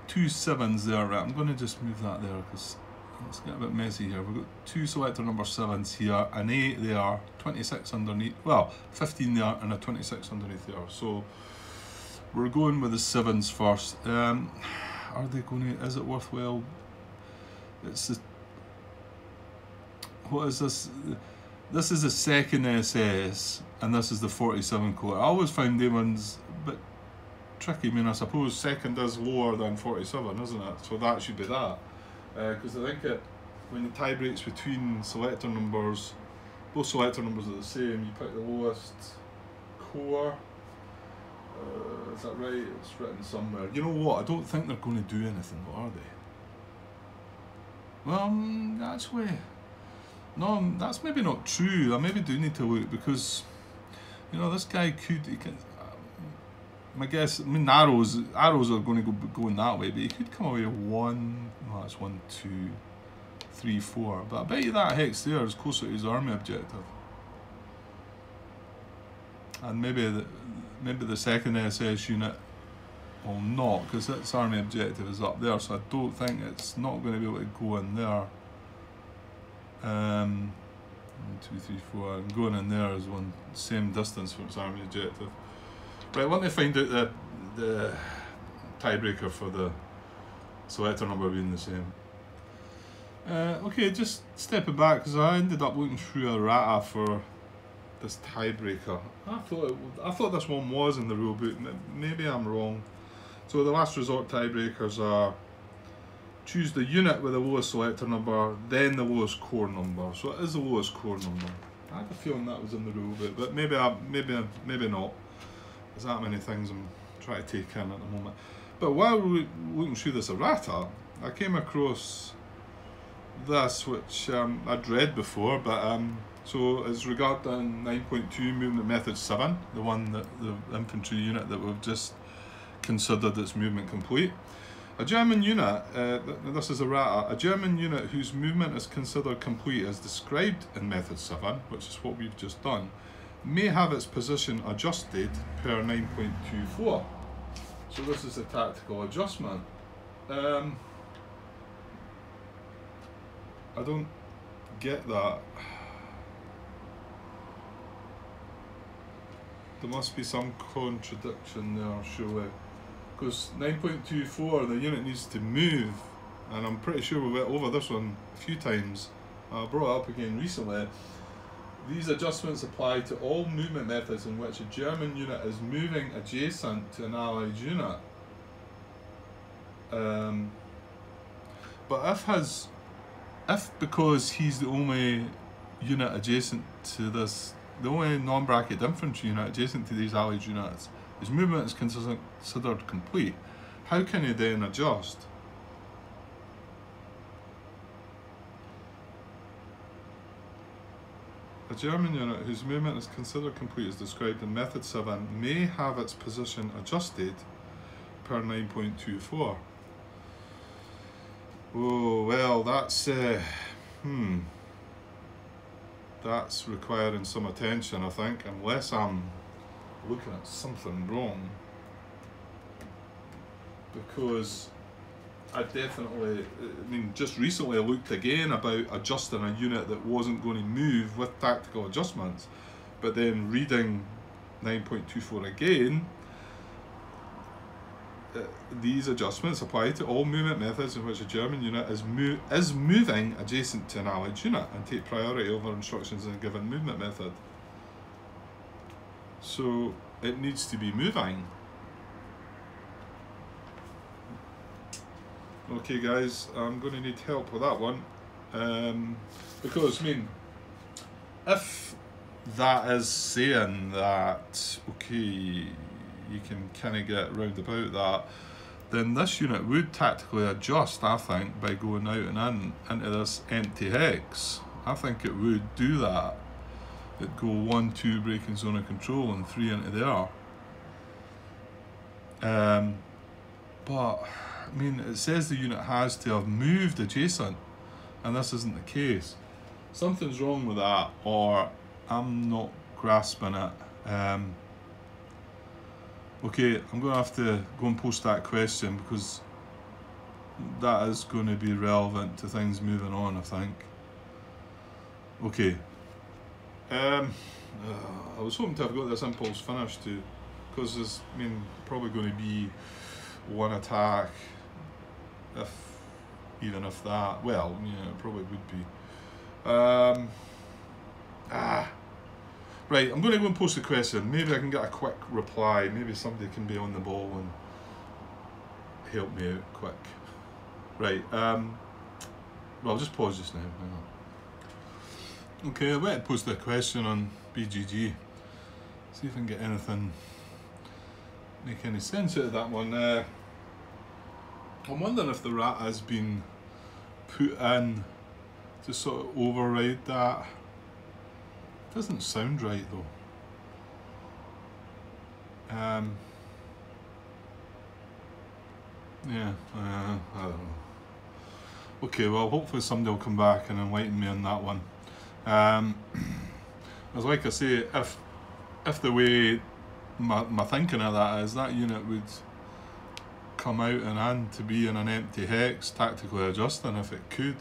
2 7s there, right, I'm going to just move that there, because let's get a bit messy here. We've got 2 selector number 7s here, an 8 there, 26 underneath, well, 15 there and a 26 underneath there. So we're going with the 7s first. Are they going to, is it worthwhile? It's the, what is this? This is the 2nd SS and this is the 47 Corps. I always find them ones a bit tricky. I mean, I suppose 2nd is lower than 47, isn't it? So that should be that. Because I think when the tie breaks between selector numbers, both selector numbers are the same, you pick the lowest Corps. Is that right? It's written somewhere. You know what? I don't think they're going to do anything, are they? Well, actually, no, that's maybe not true. I maybe do need to look, because, you know, this guy could, my guess, I mean, arrows are going to go going that way, but he could come away with 1, well, that's 1, 2, 3, 4. But I bet you that hex there is closer to his army objective. And maybe the 2nd SS unit will not, because its army objective is up there, so I don't think it's not going to be able to go in there. 1, 2, 3, 4, and going in there is one same distance from its army objective. Right, let me find out the tiebreaker for the selector number being the same. Okay, just stepping back, because I ended up looking through errata for this tiebreaker. I thought this one was in the rulebook. Maybe I'm wrong. So the last resort tiebreakers are choose the unit with the lowest selector number, then the lowest core number. So it is the lowest core number. I had a feeling that was in the rulebook, but maybe not. There's that many things I'm trying to take in at the moment. But while we were looking through this errata, I came across this, which I'd read before, but so it's regarding 9.2 movement method 7, the one that the infantry unit that we've just considered its movement complete. A German unit, this is errata, a German unit whose movement is considered complete as described in method 7, which is what we've just done, may have its position adjusted per 9.24. So this is a tactical adjustment. I don't get that. There must be some contradiction there, surely. Because 9.24, the unit needs to move, and I'm pretty sure we went over this one a few times. I brought it up again recently. These adjustments apply to all movement methods in which a German unit is moving adjacent to an Allied unit. But if because he's the only unit adjacent to this, the only non-bracket infantry unit adjacent to these Allied units, his movement is considered complete, how can he then adjust? A German unit whose movement is considered complete as described in method 7 may have its position adjusted per 9.24. Oh, well, that's requiring some attention, I think, unless I'm looking at something wrong, because I mean, just recently I looked again about adjusting a unit that wasn't going to move with tactical adjustments, but then reading 9.24 again, these adjustments apply to all movement methods in which a German unit is moving adjacent to an Allied unit and take priority over instructions in a given movement method. So it needs to be moving. Okay guys, I'm going to need help with that one, because I mean, if that is saying that, okay, you can kind of get round about that, then this unit would tactically adjust, I think, by going out and into this empty hex. I think it would do that. It'd go 1, 2 breaking zone of control and 3 into there. But I mean, it says the unit has to have moved adjacent, and this isn't the case. Something's wrong with that, or I'm not grasping it. Okay, I'm going to have to go and post that question, because that is going to be relevant to things moving on, I think. Okay. I was hoping to have got this impulse finished too, because there's, I mean, probably going to be one attack, even if that, well, yeah, it probably would be. Right, I'm going to go and post the question. Maybe I can get a quick reply. Maybe somebody can be on the ball and help me out quick. Right, well, I'll just pause just now. Hang on. Okay, I went to post a question on BGG. See if I can get anything, make any sense out of that one. I'm wondering if the rat has been put in to sort of override that. It doesn't sound right though. Yeah, I don't know. Okay, well, hopefully somebody will come back and enlighten me on that one. As like I say, if the way my thinking of that is, that unit would come out and to be in an empty hex, tactically adjusting if it could.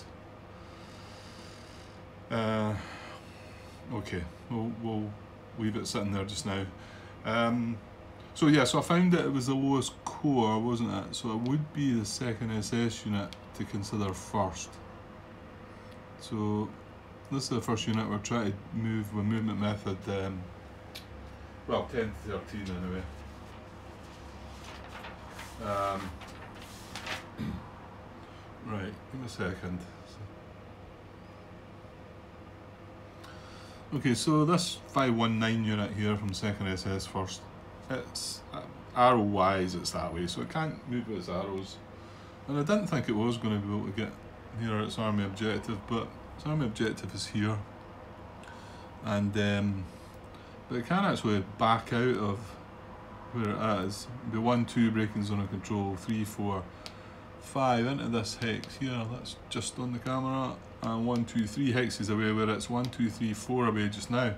Okay, we'll leave it sitting there just now. So yeah, so I found that it was the lowest core, wasn't it? So it would be the second SS unit to consider first. So this is the first unit we're trying to move with movement method, well, 10 to 13 anyway. Right, give me a second. Okay, so this 519 unit here from 2nd SS first, it's arrow wise, it's that way, so it can't move with its arrows. And I didn't think it was going to be able to get near its army objective, but its army objective is here. And but it can actually back out of where it is. It'll be 1, 2 braking zone of control, 3, 4, 5 into this hex here. That's just on the camera. And 1, 2, 3 hexes away, where it's 1, 2, 3, 4 away just now.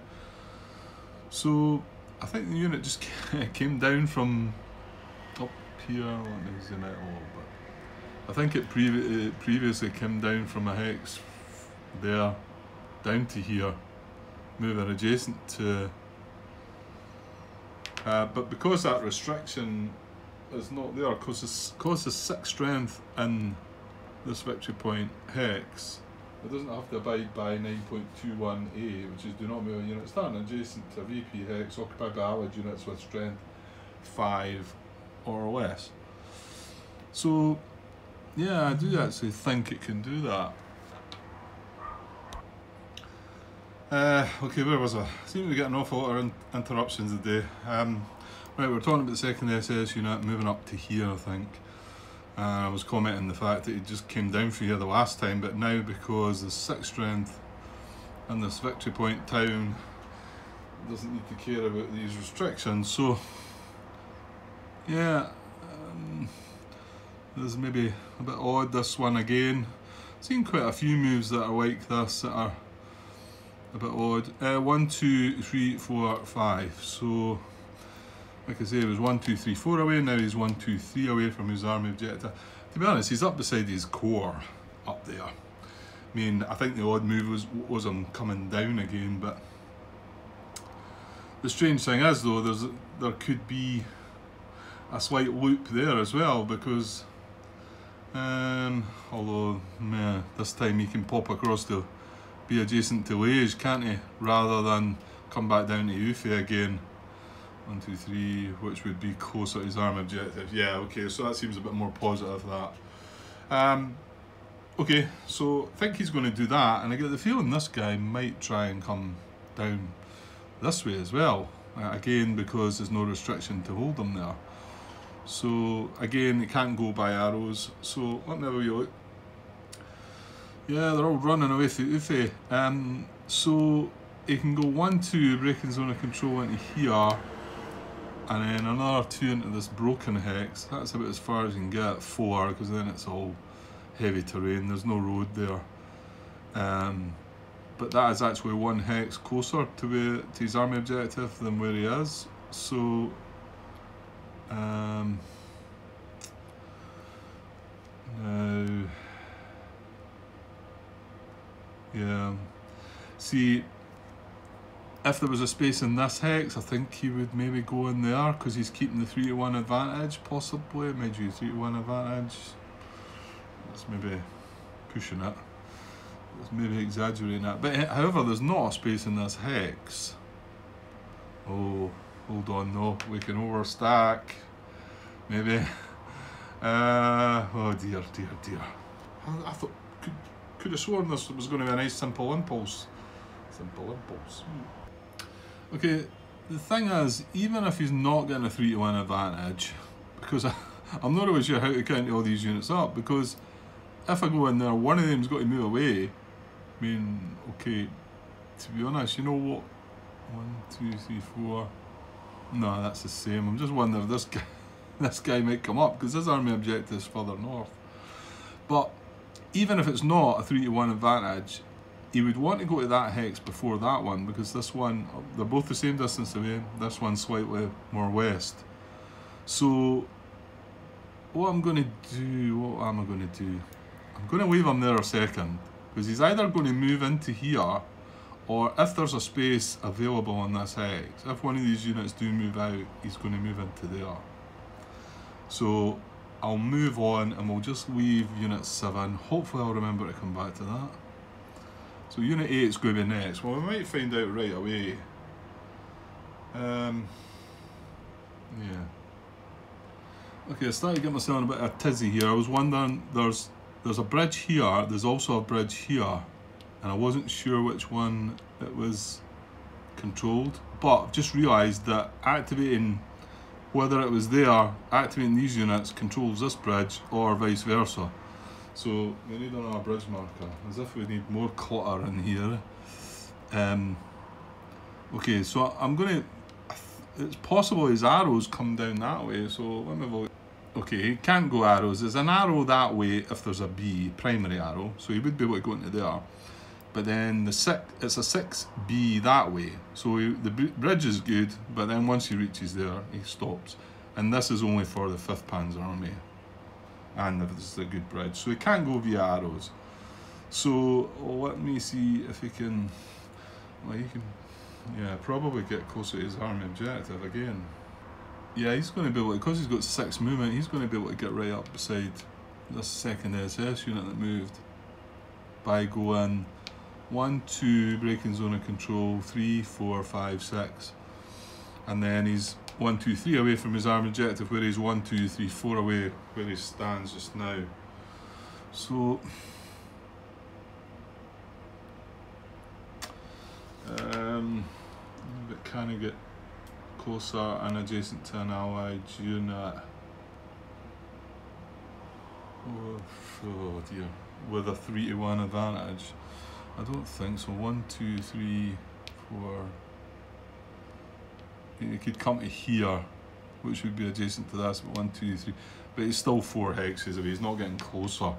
So I think the unit just came down from up here. Let me zoom out a little bit. I think it previously came down from a hex there down to here, moving adjacent to. But because that restriction is not there, because the 6 strength in this victory point hex, it doesn't have to abide by 9.21a, which is do not move a unit standing adjacent to a VP hex occupied by allied units with strength 5 or less. So, yeah, I do actually think it can do that. Okay, where was I? Seem to be getting an awful lot of interruptions today. Right, we're talking about the second SS unit moving up to here, I think. I was commenting the fact that it just came down from here the last time, but now because the 6 strength and this victory point town doesn't need to care about these restrictions. So, yeah, this is maybe a bit odd, this one again. I've seen quite a few moves that are like this that are a bit odd. 1, 2, 3, 4, 5. So, like I say, it was 1, 2, 3, 4 away. Now he's 1, 2, 3 away from his army objective. To be honest, he's up beside his core up there. I mean, I think the odd move was him coming down again. But the strange thing is, though, there could be a slight loop there as well, because although this time he can pop across to be adjacent to Liège, can't he? Rather than come back down to Uffie again. 1, 2, 3, which would be closer to his arm objective. Yeah, okay, so that seems a bit more positive, that. Okay, so I think he's going to do that, and I get the feeling this guy might try and come down this way as well. Again, because there's no restriction to hold him there. So, again, it can't go by arrows. So, let me have a wee look. Yeah, they're all running away through Uffie. So, he can go 1, 2, braking zone of control into here, and then another 2 into this broken hex. That's about as far as you can get, 4, because then it's all heavy terrain, there's no road there. But that is actually 1 hex closer to his army objective than where he is. So, now, yeah, see, if there was a space in this hex, I think he would maybe go in there, because he's keeping the 3-to-1 advantage, possibly. Maybe 3-to-1 advantage. That's maybe pushing it. That's maybe exaggerating it. But however, there's not a space in this hex. Oh, hold on, no. We can overstack. Maybe. Oh dear, dear, dear. I thought, could have sworn this was going to be a nice simple impulse. Simple impulse. Okay, the thing is, even if he's not getting a 3-to-1 advantage, because I'm not really sure how to count all these units up, because if I go in there, one of them's got to move away. I mean, okay, to be honest, you know what? 1, 2, 3, 4. No, that's the same. I'm just wondering if this guy might come up, because his army objective is further north. But even if it's not a 3-to-1 advantage, he would want to go to that hex before that one, because this one, they're both the same distance away. This one's slightly more west. So, what am I going to do? I'm going to leave him there a second, because he's either going to move into here, or if there's a space available on this hex, if one of these units do move out, he's going to move into there. So, I'll move on, and we'll just leave Unit 7. Hopefully I'll remember to come back to that. So Unit 8 is going to be next. Well, we might find out right away. Yeah. Okay, I started to get myself in a bit of a tizzy here. I was wondering, there's a bridge here, there's also a bridge here, and I wasn't sure which one it was controlled, but I've just realised that activating, whether it was there, activating these units controls this bridge, or vice versa. So we need another bridge marker, as if we need more clutter in here. Okay, so I'm going to, it's possible his arrows come down that way, so let me have a look. Okay, he can't go arrows. There's an arrow that way if there's a B, primary arrow, so he would be able to go into there. But then it's a 6B that way, so the bridge is good, but then once he reaches there, he stops. And this is only for the 5th Panzer Army, and this is a good bridge, so he can't go via arrows. So let me see if he can, well, he can, yeah, probably get closer to his army objective again. Yeah, he's going to be able to, because he's got 6 movement, he's going to be able to get right up beside this second SS unit that moved by going 1, 2, breaking zone of control, 3, 4, 5, 6. And then he's 1, 2, 3 away from his army objective, where he's 1, 2, 3, 4 away where he stands just now. So, but can he get closer and adjacent to an allied unit? Oh dear, with a 3-to-1 advantage? I don't think so. 1, 2, 3, 4. He could come to here, which would be adjacent to this, but 1, 2, 3. But he's still 4 hexes away, he's not getting closer.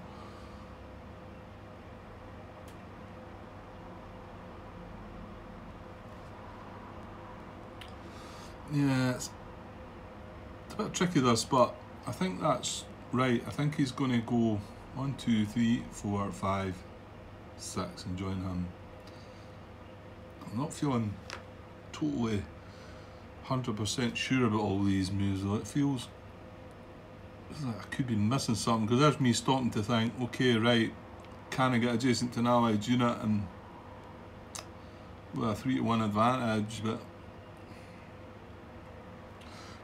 Yeah, it's a bit tricky this, but I think that's right. I think he's going to go 1, 2, 3, 4, 5, 6 and join him. I'm not feeling totally 100% sure about all these moves though. It feels like I could be missing something, because there's me starting to think, okay, right, can I get adjacent to an allied unit and with a 3-to-1 advantage? But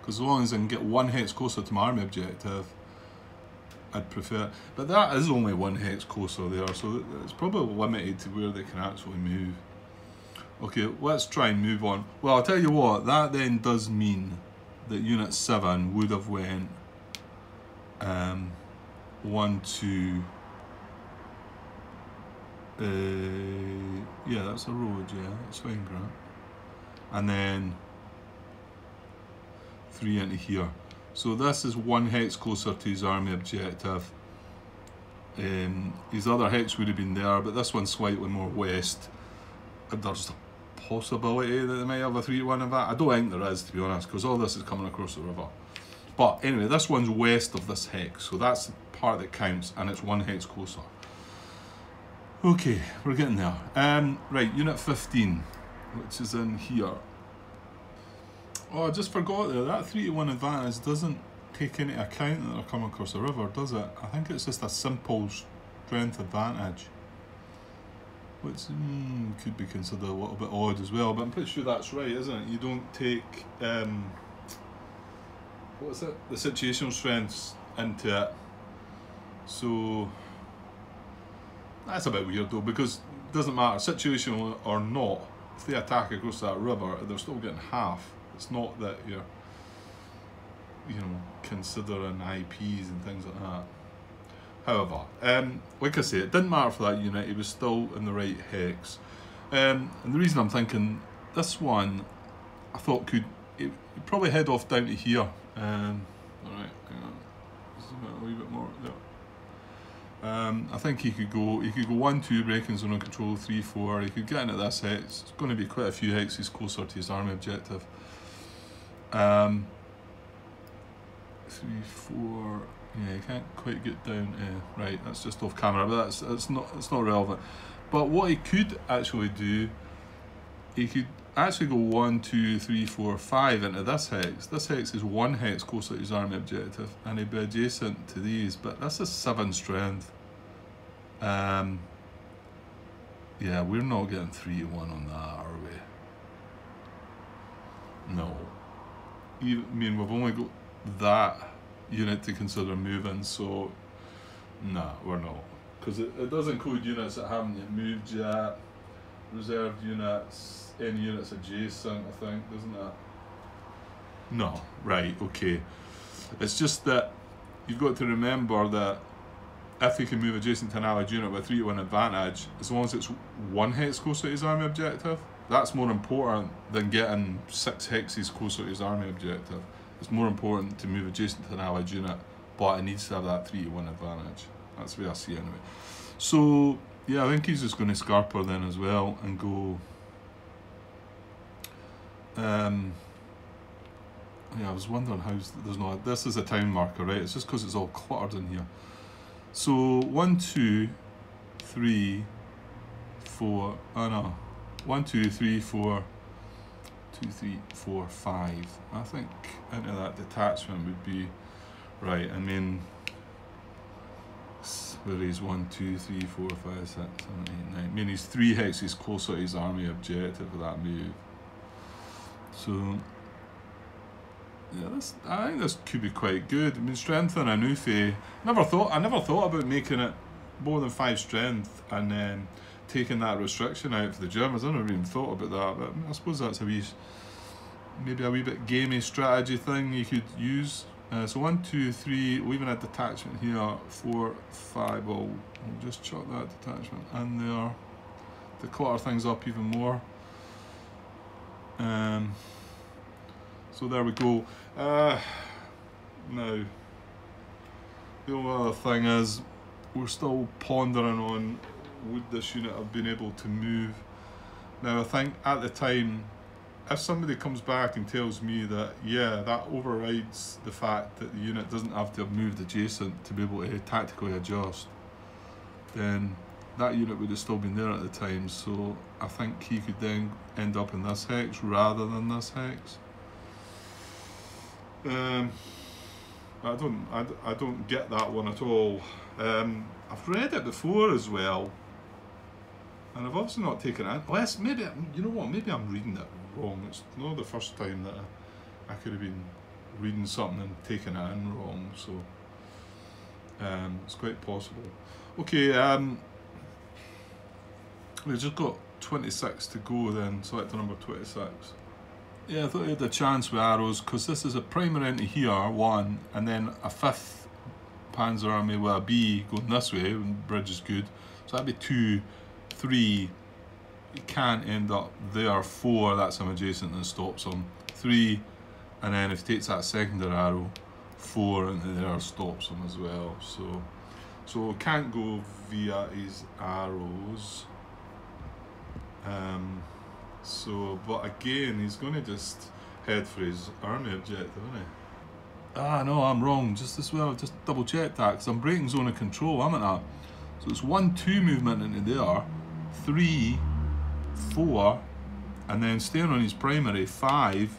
because as long as I can get 1 hex closer to my army objective, I'd prefer. But that is only 1 hex closer there, so it's probably limited to where they can actually move. Okay, let's try and move on. Well, I'll tell you what, that then does mean that Unit 7 would have went 1, 2. Yeah, that's a road, yeah, that's fine, Grant. And then 3 into here. So this is 1 hex closer to his army objective. His other hex would have been there, but this one's slightly more west. There's a possibility that they might have a 3-to-1 advantage. I don't think there is, to be honest, because all this is coming across the river. But anyway, this one's west of this hex, so that's the part that counts, and it's 1 hex closer. Okay, we're getting there. Right, Unit 15, which is in here. Oh, I just forgot there, that 3-to-1 advantage doesn't take into account that they're coming across the river, does it? I think it's just a simple strength advantage, which could be considered a little bit odd as well, but I'm pretty sure that's right, isn't it? You don't take, what is it? The situational strengths into it. So, that's a bit weird though, because it doesn't matter, situational or not, if they attack across that river, they're still getting half. It's not that you're, you know, considering IPs and things like that. However, like I say, it didn't matter for that unit, he was still in the right hex. And the reason I'm thinking this one, I thought could probably head off down to here. Alright, hang on. A wee bit more there. I think he could go 1, 2, breaking zone of control, 3, 4. He could get into this hex. It's going to be quite a few hexes closer to his army objective. 3, 4. Yeah, you can't quite get down to, right, that's just off camera, but it's not relevant. But what he could actually do, he could actually go 1, 2, 3, 4, 5 into this hex. This hex is 1 hex closer to his army objective, and he'd be adjacent to these, but this is 7 strength. Yeah, we're not getting 3-to-1 on that, are we? No. I mean, we've only got that unit to consider moving, so nah, we're not, because it does include units that haven't yet moved yet, reserved units, any units adjacent, I think, doesn't it? No, right, okay. It's just that you've got to remember that if he can move adjacent to an allied unit with a 3-to-1 advantage, as long as it's 1 hex closer to his army objective, That's more important than getting 6 hexes closer to his army objective. It's more important to move adjacent to an allied unit, but it needs to have that 3-to-1 advantage. That's the way I see it anyway. So yeah, I think he's just going to Scarper then as well and go. Yeah, I was wondering how there's no. This is a time marker, right? It's just because it's all cluttered in here. So 1, 2, 3, 4. Oh no, 1, 2, 3, 4. 2, 3, 4, 5. I think into that detachment would be right. I mean, where he's 1, 2, 3, 4, 5, 6, 7, 8, 9. I mean, he's 3 hexes closer to his army objective with that move. So yeah, I think this could be quite good. I mean, strengthen Anufi. I never thought about making it more than 5 strength and then taking that restriction out for the Germans. I never even thought about that, but I suppose that's maybe a wee bit gamey strategy thing you could use. So 1, 2, 3. We even had detachment here. 4, 5. We'll just chuck that detachment in there to clutter things up even more. So there we go. Now, the only other thing is we're still pondering on would this unit have been able to move. Now I think at the time, if somebody comes back and tells me that, yeah, that overrides the fact that the unit doesn't have to have moved adjacent to be able to tactically adjust, then that unit would have still been there at the time. So I think he could then end up in this hex rather than this hex. I don't get that one at all. I've read it before as well, and I've obviously not taken it in. Unless maybe, you know what, maybe I'm reading it wrong. It's not the first time that I could have been reading something and taking it in wrong, so it's quite possible. Okay, we've just got 26 to go then, select the number 26. Yeah, I thought I had a chance with arrows, because this is a primer into here, 1, and then a 5th Panzer Army with a B going this way, and bridge is good. So that'd be 2, 3, you can't end up there. 4, that's him adjacent and stops him. 3, and then if he takes that secondary arrow, 4 into there stops him as well. So can't go via his arrows. So, but again, he's going to just head for his army objective, isn't he? Ah, no, I'm wrong. Just as well, just double check that, because I'm breaking zone of control, haven't I? So it's 1, 2 movement into there, 3, 4, and then staying on his primary, 5.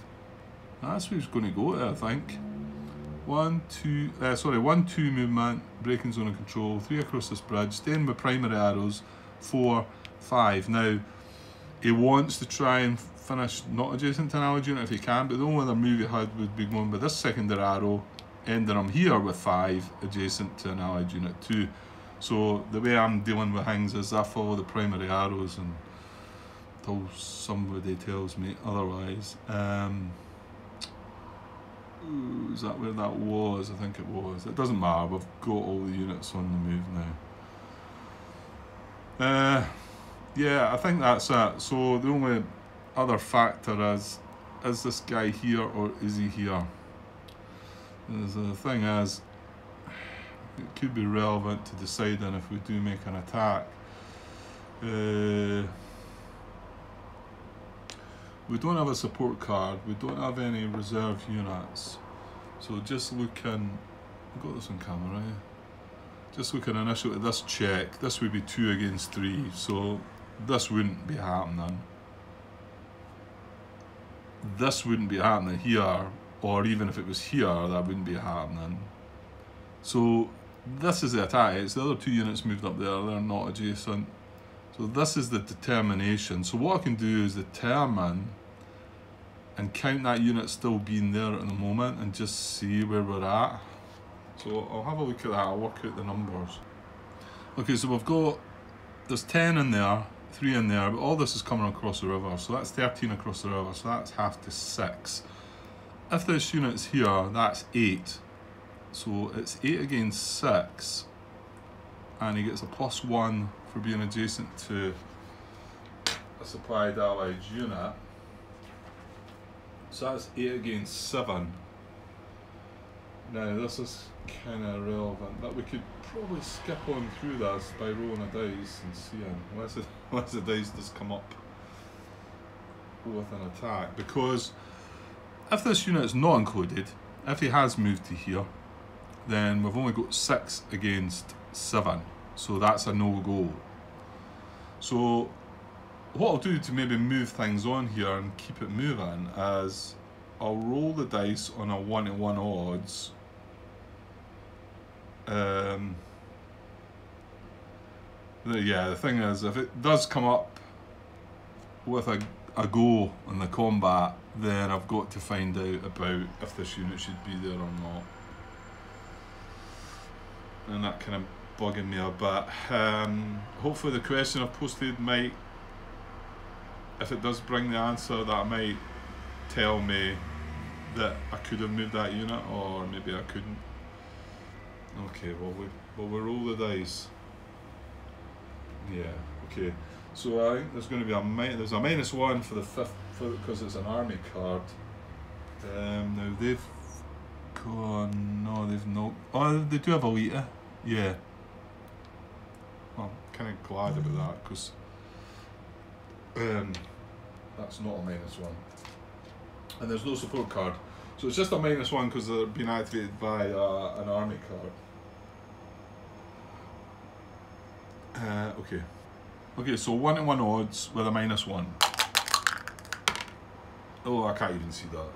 That's where he's going to go to, I think. 1, 2 movement, breaking zone of control, 3 across this bridge, staying with primary arrows, 4, 5. Now, he wants to try and finish not adjacent to an allied unit if he can, but the only other move he had would be going with this secondary arrow, ending him here with 5 adjacent to an allied unit 2. So the way I'm dealing with things is I follow the primary arrows until somebody tells me otherwise. Is that where that was? I think it was. It doesn't matter, we've got all the units on the move now. Yeah, I think that's it. So the only other factor is this guy here or is he here? The thing is, it could be relevant to deciding if we do make an attack. We don't have a support card, we don't have any reserve units. So just looking, I've got this on camera, right? Just looking initially at this check, this would be 2 against 3, so this wouldn't be happening. This wouldn't be happening here, or even if it was here, that wouldn't be happening. So this is the attack. It's the other 2 units moved up there, they're not adjacent. So this is the determination. So what I can do is determine and count that unit still being there at the moment and just see where we're at. So I'll have a look at that, I'll work out the numbers. Okay, so we've got, there's 10 in there, 3 in there, but all this is coming across the river. So that's 13 across the river, so that's half to 6. If this unit's here, that's 8. So it's 8 against 6. And he gets a +1 for being adjacent to a supplied Allied unit. So that's 8 against 7. Now this is kind of relevant, but we could probably skip on through this by rolling a dice and seeing unless the dice does come up with an attack. Because if this unit is not included, if he has moved to here, then we've only got 6 against 7, so that's a no-go. So what I'll do to maybe move things on here and keep it moving is I'll roll the dice on a 1-to-1 odds. Yeah, the thing is, if it does come up with a go in the combat, then I've got to find out about if this unit should be there or not. And that kind of bugging me a bit. Hopefully the question I've posted might, if it does bring the answer, that might tell me that I could have moved that unit, or maybe I couldn't. Okay, well we roll the dice. Yeah, okay. So I think there's going to be a -1 for the 5th, because it's an army card. Now they've gone, no they've not, oh they do have a LVIII, yeah. Well, I'm kind of glad about that, because that's not a -1. And there's no support card. So it's just a -1 because they're being activated by an army card. Okay. Okay, so 1-to-1 odds with a -1. Oh, I can't even see that.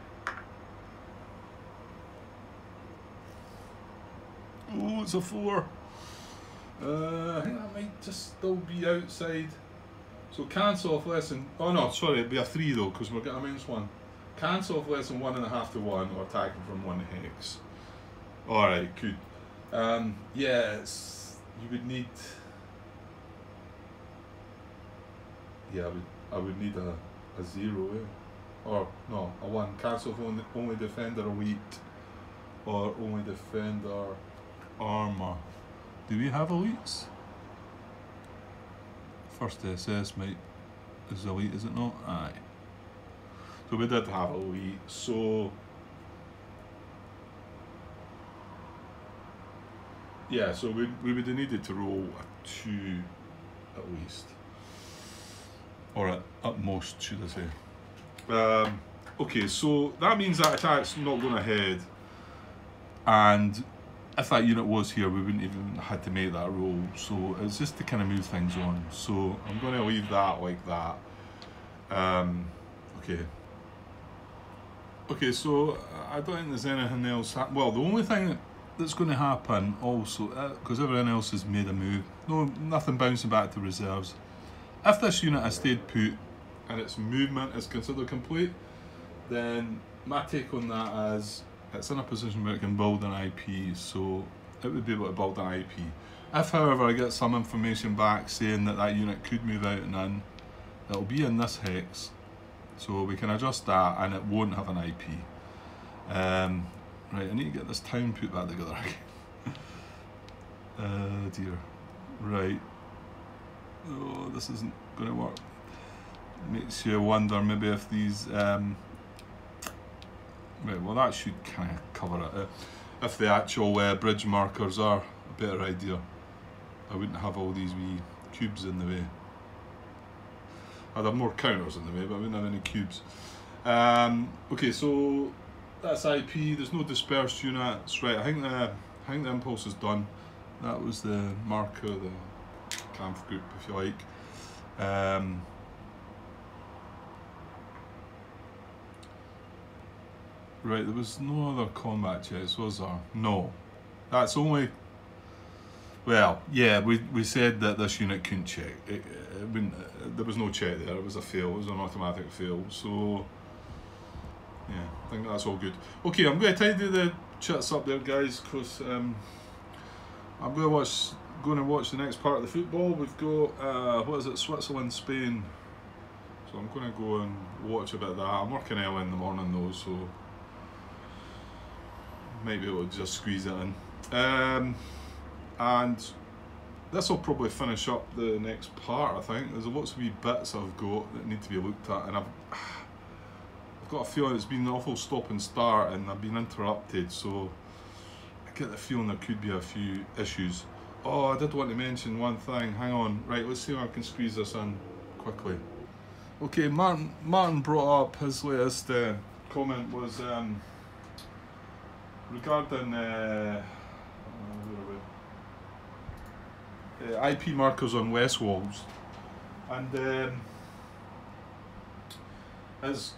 Oh, it's a 4. I think that might just still be outside. So cancel off less than, oh no, sorry, it'd be a 3 though, because we're getting a -1. Cancel off less than 1.5 to 1, or attacking from 1 hex. Alright, good. Yeah, you would need, yeah, I would need a 0, or no, a 1. Cancel off only defender elite, or only defender armor. Do we have elites? First SS is elite, is it not? Aye. So we did have elite, so yeah, so we would have needed to roll a 2 at least, or at most, should I say. Okay, so that means that attack's not going ahead, and if that unit was here, we wouldn't even had to make that roll. So it's just to kind of move things on. So I'm going to leave that like that. Okay. Okay, so I don't think there's anything else. Well, the only thing that's going to happen also, because everyone else has made a move, nothing bouncing back to reserves. If this unit has stayed put and its movement is considered complete, then my take on that is it's in a position where it can build an IP, so it would be able to build an IP. If, however, I get some information back saying that that unit could move out and in, it'll be in this hex, so we can adjust that and it won't have an IP. Right, I need to get this town put back together again. Dear. Right. Oh, this isn't going to work. Makes you wonder maybe if these... Right, well that should kind of cover it. If the actual bridge markers are a better idea, I wouldn't have all these wee cubes in the way. I'd have more counters in the way, but I wouldn't have any cubes. Okay, so that's IP. There's no dispersed units. Right, I think the impulse is done. That was the marker, the camp group, if you like. Right, there was no other combat checks, was there? No. That's only... Well, yeah, we said that this unit couldn't check. It wouldn't, there was no check there, it was a fail, it was an automatic fail, so... Yeah, I think that's all good. Okay, I'm going to tidy the chats up there, guys, because I'm going to watch the next part of the football. We've got, what is it, Switzerland, Spain. So I'm going to go and watch a bit of that. I'm working early in the morning though, so... Might be able to just squeeze it in. And this will probably finish up the next part, I think. There's lots of wee bits I've got that need to be looked at, and I've got a feeling it's been an awful stop and start and I've been interrupted, so I get the feeling there could be a few issues. Oh, I did want to mention one thing, hang on, right, let's see if I can squeeze this in quickly. Okay, Martin brought up his latest comment was regarding IP markers on west walls, and his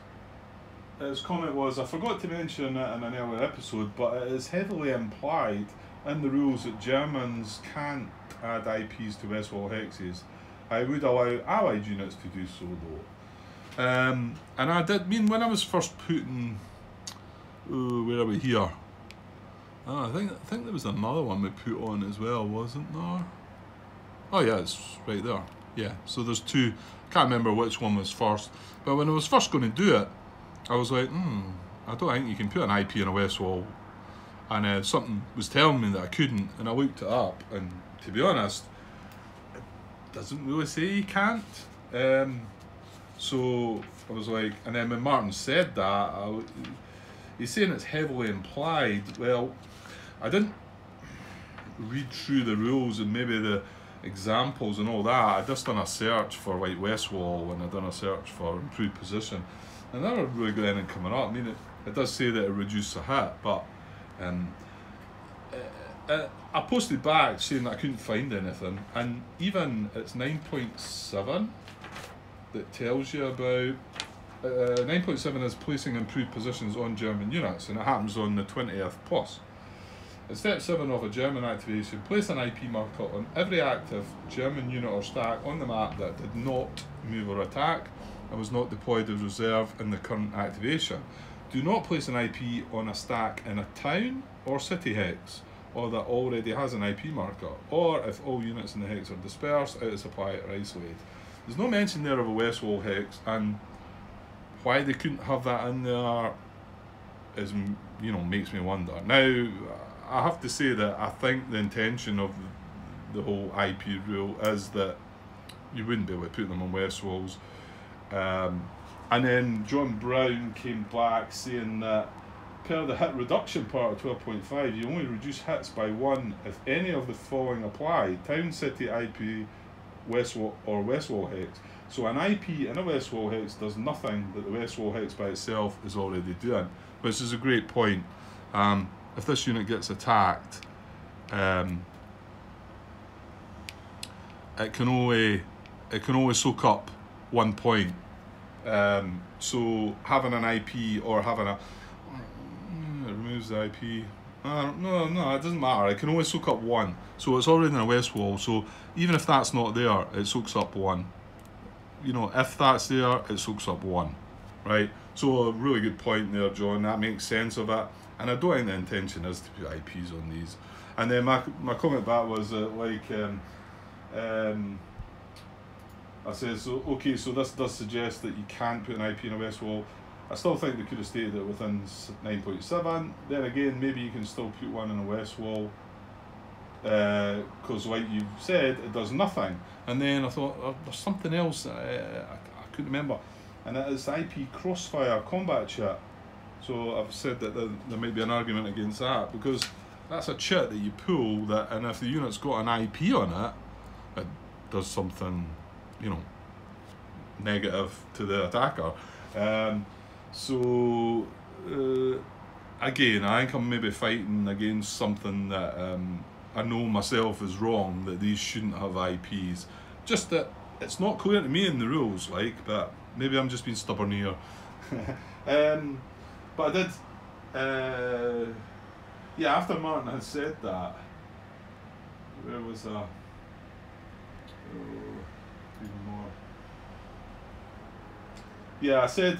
comment was, I forgot to mention it in an earlier episode, but it is heavily implied in the rules that Germans can't add IPs to west wall hexes. I would allow allied units to do so though. And I did mean when I was first putting, where are we here? Oh, I think there was another one we put on as well, wasn't there? Oh yeah, it's right there. Yeah, so there's two. I can't remember which one was first, but when I was first going to do it, I was like, I don't think you can put an IP on a west wall, and something was telling me that I couldn't, and I looked it up, and to be honest, it doesn't really say you can't. So I was like, and then when Martin said that, he's saying it's heavily implied. Well, I didn't read through the rules and maybe the examples and all that. I just done a search for like west wall, and I done a search for improved position, and I never really got anything coming up. I mean, it does say that it reduced the hit, but I posted back saying that I couldn't find anything, and even it's 9.7 that tells you about 9.7 is placing improved positions on German units, and it happens on the 20th plus. In step 7 of a German activation, place an IP marker on every active German unit or stack on the map that did not move or attack and was not deployed as reserve in the current activation. Do not place an IP on a stack in a town or city hex, or that already has an IP marker, or if all units in the hex are dispersed, out of supply or isolated. There's no mention there of a west wall hex, and why they couldn't have that in there is, makes me wonder. Now, I have to say that I think the intention of the whole IP rule is that you wouldn't be able to put them on west walls. And then John Brown came back saying that per the hit reduction part of 12.5, you only reduce hits by 1 if any of the following apply: town, city, IP, west wall or west wall hex. So an IP in a west wall hex does nothing that the west wall hex by itself is already doing, which is a great point. If this unit gets attacked, it can only soak up 1 point. So having an IP or having it removes the IP. No, it doesn't matter. It can only soak up 1. So it's already in a west wall. So even if that's not there, it soaks up 1. If that's there, it soaks up 1, right? So a really good point there, John. That makes sense of it. And I don't think the intention is to put IPs on these. And then my comment back was I said, so okay, so this does suggest that you can't put an IP in a west wall. I still think they could have stated it within 9.7. Then again, maybe you can still put one in a west wall, because like you said, it does nothing. And then I thought, there's something else I couldn't remember, and it is IP crossfire combat chit. So I've said that there might be an argument against that, because that's a chit that you pull that, and if the unit's got an IP on it, it does something, negative to the attacker. So again, I think I'm maybe fighting against something that I know myself is wrong, that these shouldn't have IPs. Just that it's not clear to me in the rules, but maybe I'm just being stubborn here. But I did, after Martin had said that, where was that? Even more. Yeah, I said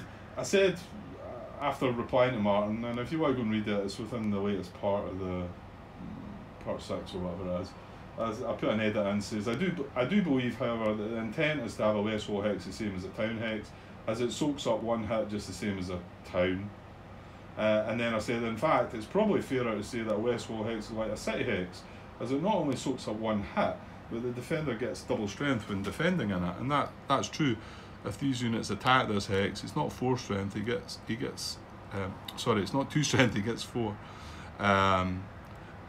after replying to Martin, and if you want to go and read it, it's within the latest part of the part 6 or whatever it is. As I put an edit in, says, I do believe, however, that the intent is to have a west wall hex the same as a town hex, as it soaks up 1 hit just the same as a town. And then I said, in fact, it's probably fairer to say that a west wall hex is like a city hex, as it not only soaks up 1 hit, but the defender gets double strength when defending in it, and that's true. If these units attack this hex, it's not 4 strength. He gets sorry, it's not 2 strength. He gets 4,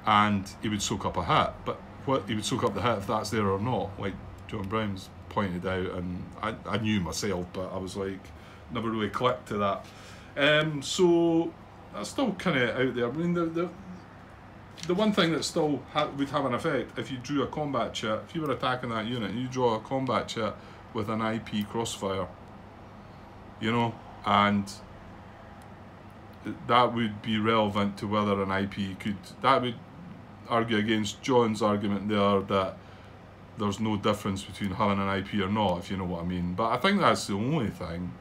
and he would soak up a hit. But what he would soak up the hit if that's there or not, like John Brown's pointed out, and I knew myself, but I was like never really clicked to that. So that's still kind of out there. I mean, the one thing that still would have an effect if you drew a combat chit, if you were attacking that unit and you draw a combat chit with an IP crossfire, you know, and that would be relevant to whether an IP could, that would argue against John's argument there that there's no difference between having an IP or not, if you know what I mean. But I think that's the only thing,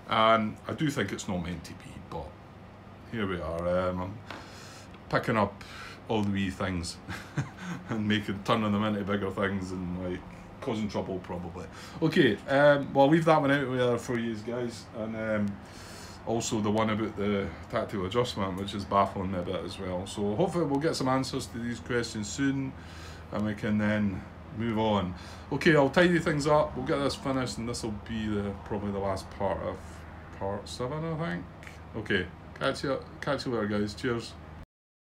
and I do think it's not meant to be, but here we are. I'm picking up all the wee things and turning them into bigger things and like causing trouble probably. Okay, well, I'll leave that one out there for you guys, and also the one about the tactical adjustment, which is baffling me a bit as well. So hopefully we'll get some answers to these questions soon, and we can then move on. Okay, I'll tidy things up, we'll get this finished, and this will be probably the last part of part 7, I think. Okay, catch you later guys, cheers.